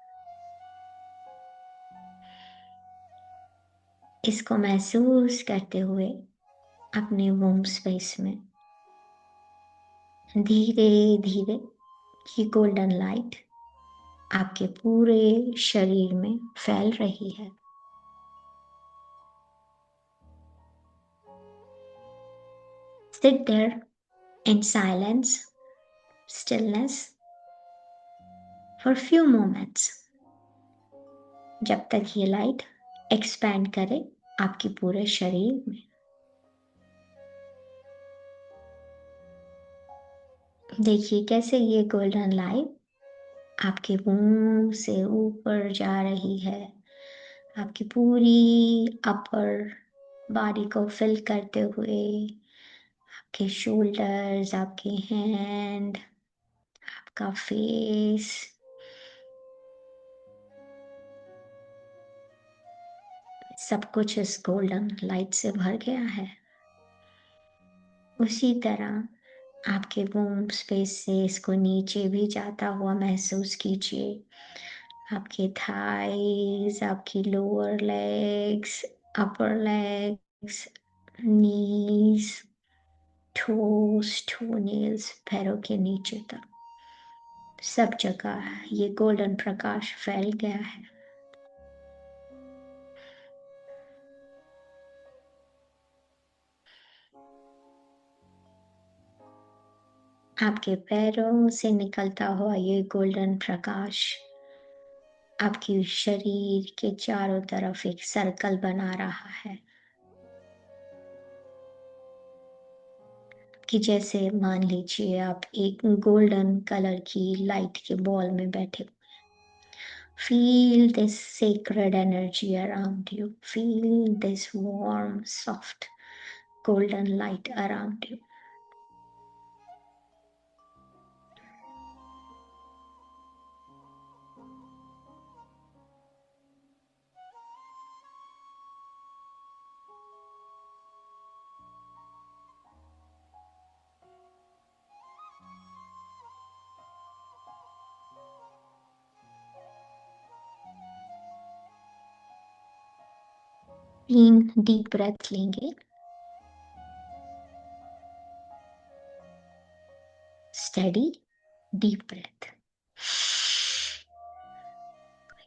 इसको महसूस करते हुए अपने वूम स्पेस में धीरे धीरे ये गोल्डन लाइट आपके पूरे शरीर में फैल रही है। Sit there in silence, stillness for few moments जब तक ये लाइट एक्सपैंड करे आपके पूरे शरीर में। देखिए कैसे ये गोल्डन लाइट आपके वूम से ऊपर जा रही है, आपकी पूरी अपर बॉडी को फिल करते हुए, आपके शोल्डर्स, आपके हैंड, आपका फेस, सब कुछ इस गोल्डन लाइट से भर गया है। उसी तरह आपके वूम स्पेस से इसको नीचे भी जाता हुआ महसूस कीजिए। आपके थाइज, आपकी लोअर लेग्स, अपर लेग्स, नीज, टोस, टोनेल्स, पैरों के नीचे तक सब जगह ये गोल्डन प्रकाश फैल गया है। आपके पैरों से निकलता हुआ ये गोल्डन प्रकाश आपके शरीर के चारों तरफ एक सर्कल बना रहा है कि जैसे मान लीजिए आप एक गोल्डन कलर की लाइट के बॉल में बैठे। Feel this sacred energy around you. Feel this warm, soft, golden light around you. तीन डीप ब्रेथ लेंगे। Steady deep breath.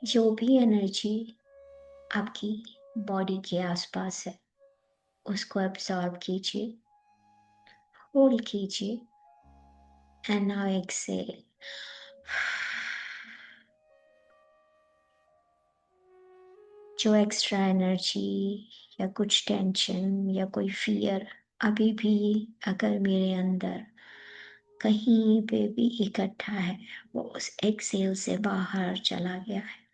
जो भी एनर्जी आपकी बॉडी के आसपास है उसको एब्जॉर्ब कीजिए, होल्ड कीजिए एंड नाउ एक्सेल। जो एक्स्ट्रा एनर्जी या कुछ टेंशन या कोई फियर अभी भी अगर मेरे अंदर कहीं पे भी इकट्ठा है वो उस एक्सेल से बाहर चला गया है।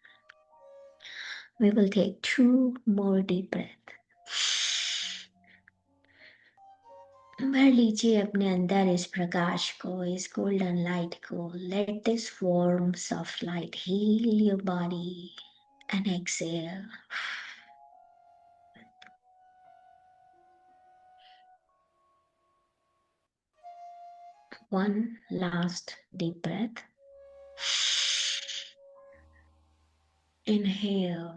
We will take 2 more deep breath. भर लीजिए अपने अंदर इस प्रकाश को, इस गोल्डन लाइट को। Let this warm soft light heal your body and exhale. One last deep breath. Inhale.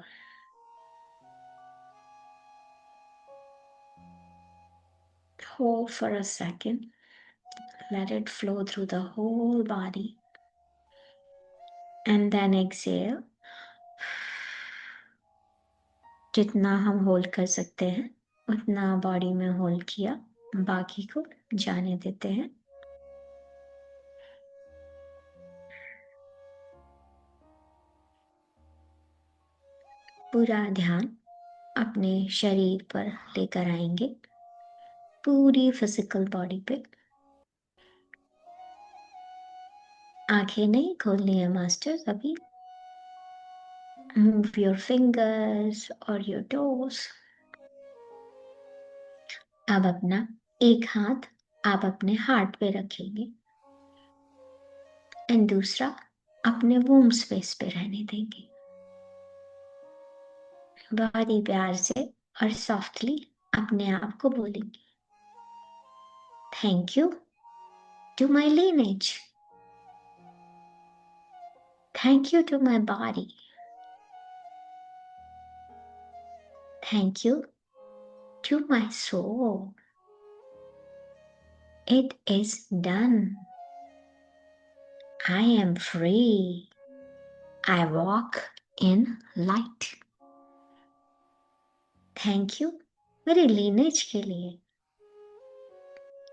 Hold for a second. Let it flow through the whole body. And then exhale. जितना हम hold कर सकते हैं उतना body में hold किया, बाकी को जाने देते हैं। पूरा ध्यान अपने शरीर पर लेकर आएंगे, पूरी फिजिकल बॉडी पे। आंखें नहीं खोलनी है मास्टर्स अभी। मूव योर फिंगर्स और योर टोस। अब अपना एक हाथ आप अपने हार्ट पे रखेंगे एंड दूसरा अपने वूम स्पेस पे रहने देंगे। बहुत ही प्यार से और सॉफ्टली अपने आप को बोलेंगे, thank you to my lineage. Thank you to my body. Thank you to my soul. It is done. I am free. I walk in light. Thank you मेरे lineage के लिए।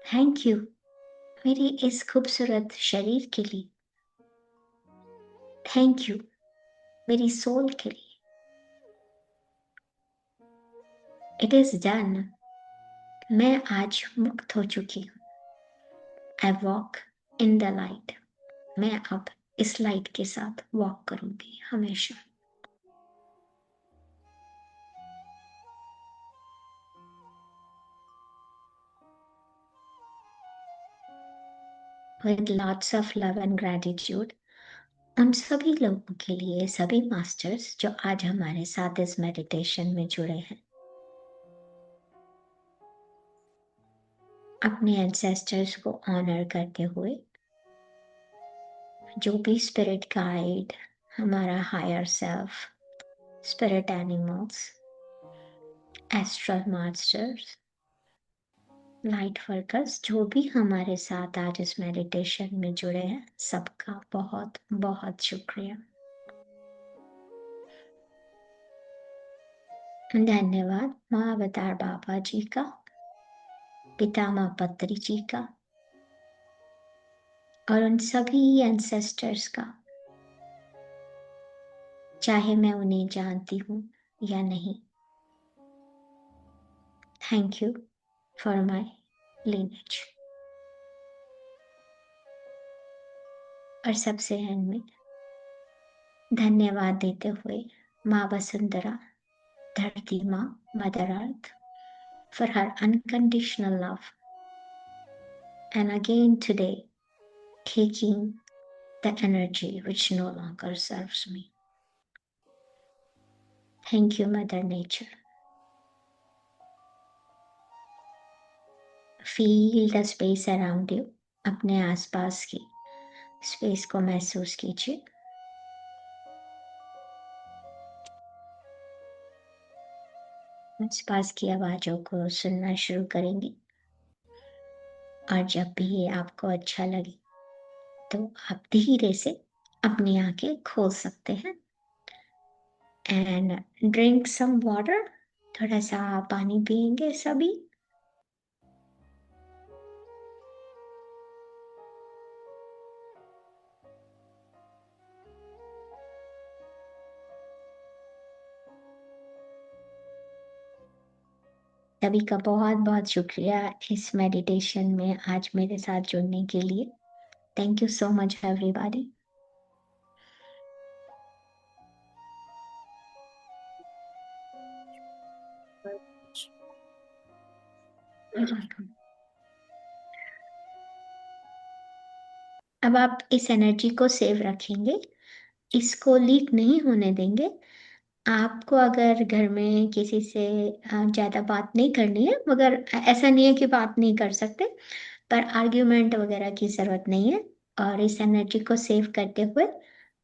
Thank you मेरी इस खूबसूरत शरीर के लिए। Thank you मेरी soul के लिए। It is done. मैं आज मुक्त हो चुकी हूँ। I walk in the light. मैं अब इस लाइट के साथ वॉक करूंगी हमेशा। With lots of love and gratitude उन सभी लोगों के लिए, सभी मास्टर्स जो आज हमारे साथ इस मेडिटेशन में जुड़े हैं। अपने एंसेस्टर्स को ऑनर करते हुए, जो भी स्पिरिट गाइड, हमारा higher self, spirit animals, astral masters, light workers, जो भी हमारे साथ आज इस मेडिटेशन में जुड़े हैं, सबका बहुत बहुत शुक्रिया। धन्यवाद माँ अवतार बाबा जी का, पितामह पत्री जी का और उन सभी एंसेस्टर्स का, चाहे मैं उन्हें जानती हूँ या नहीं। Thank you for my lineage। और सबसे एंड में धन्यवाद देते हुए माँ वसुंधरा, धरती माँ, mother earth, for her unconditional love, and again today taking the energy which no longer serves me. Thank you, Mother Nature. Feel the space around you. अपने आसपास की स्पेस को महसूस कीजिए। आसपास की आवाजों को सुनना शुरू करेंगे और जब भी ये आपको अच्छा लगे तो आप धीरे से अपनी आंखें खोल सकते हैं। एंड ड्रिंक सम वाटर, थोड़ा सा पानी पियेंगे सभी। सभी का बहुत बहुत शुक्रिया इस मेडिटेशन में आज मेरे साथ जुड़ने के लिए। Thank you so much everybody. अब आप इस एनर्जी को सेव रखेंगे, इसको लीक नहीं होने देंगे। आपको अगर घर में किसी से ज़्यादा बात नहीं करनी है, मगर ऐसा नहीं है कि बात नहीं कर सकते, पर आर्ग्यूमेंट वगैरह की ज़रूरत नहीं है। और इस एनर्जी को सेव करते हुए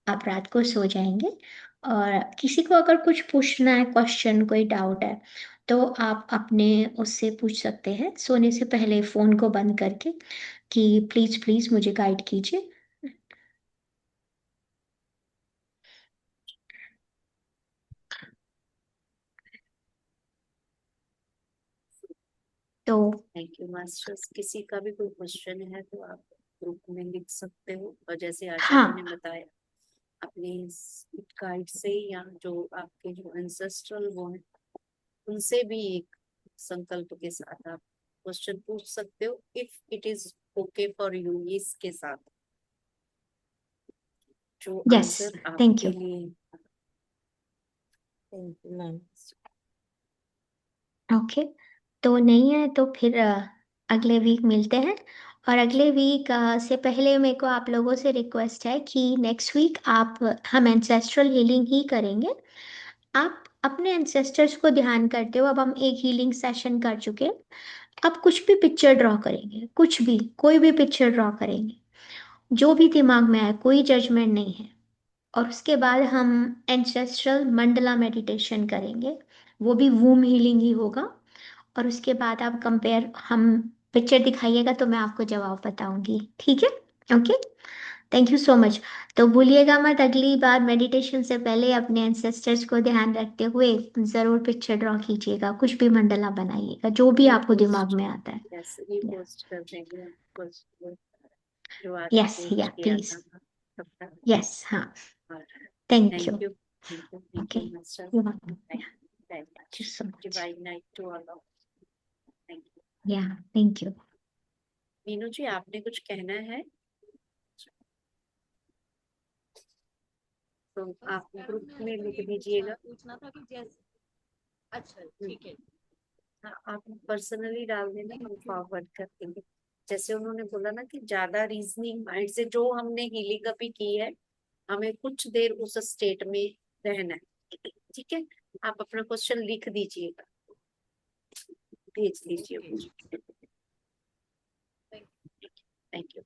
आप रात को सो जाएंगे। और किसी को अगर कुछ पूछना है, क्वेश्चन, कोई डाउट है, तो आप अपने उससे पूछ सकते हैं सोने से पहले फ़ोन को बंद करके कि प्लीज़ प्लीज़ मुझे गाइड कीजिए। तो थैंक यू मास्टर्स। किसी का भी कोई क्वेश्चन है तो आप ग्रुप में लिख सकते हो, और जैसे आचार्य ने हाँ, बताया अपने गाइड से या जो आपके जो एंसेस्ट्रल वो है उनसे भी एक संकल्प के साथ आप क्वेश्चन पूछ सकते हो, if it is okay for you, इसके साथ जो यस, आंसर थैंक आपके यू। लिए। Thank you ma'am. ओके, तो नहीं है तो फिर अगले वीक मिलते हैं। और अगले वीक से पहले मेरे को आप लोगों से रिक्वेस्ट है कि नेक्स्ट वीक आप हम एंसेस्ट्रल हीलिंग ही करेंगे। आप अपने एंसेस्टर्स को ध्यान करते हो, अब हम एक हीलिंग सेशन कर चुके हैं। अब कुछ भी पिक्चर ड्रॉ करेंगे, कुछ भी, कोई भी पिक्चर ड्रॉ करेंगे, जो भी दिमाग में आए, कोई जजमेंट नहीं है। और उसके बाद हम एंसेस्ट्रल मंडला मेडिटेशन करेंगे, वो भी वूम हीलिंग ही होगा। और उसके बाद आप कंपेयर, हम पिक्चर दिखाइएगा तो मैं आपको जवाब बताऊंगी, ठीक है? Okay, thank you so much. तो भूलिएगा मत, अगली बार मेडिटेशन से पहले अपने एंसेस्टर्स को ध्यान रखते हुए जरूर पिक्चर ड्रॉ कीजिएगा, कुछ भी मंडला बनाइएगा, जो भी आपको दिमाग में आता है। यस, रिपोस्ट कर देंगे हम कुछ जो आज यस, पोस्ट या किया प्लीज। था सबका। यस, हाँ, thank you. Thank you, thank okay, you master. You welcome. Thank you very thank you much. So much. Divine night to all of. Thank you. Yeah, thank you. Meenu ji, आपने कुछ कहना है तो आप ग्रुप में लिख दीजिएगा। पूछना था कि जैसे, अच्छा ठीक है। हाँ, आप पर्सनली डाल देना, हम फॉरवर्ड कर देंगे। जैसे उन्होंने बोला ना कि ज्यादा रीजनिंग माइंड से जो हमने हीलिंग अभी की है, हमें कुछ देर उस स्टेट में रहना है, ठीक है? आप अपना क्वेश्चन लिख दीजिएगा, भेज दीजिए मुझे। Thank you.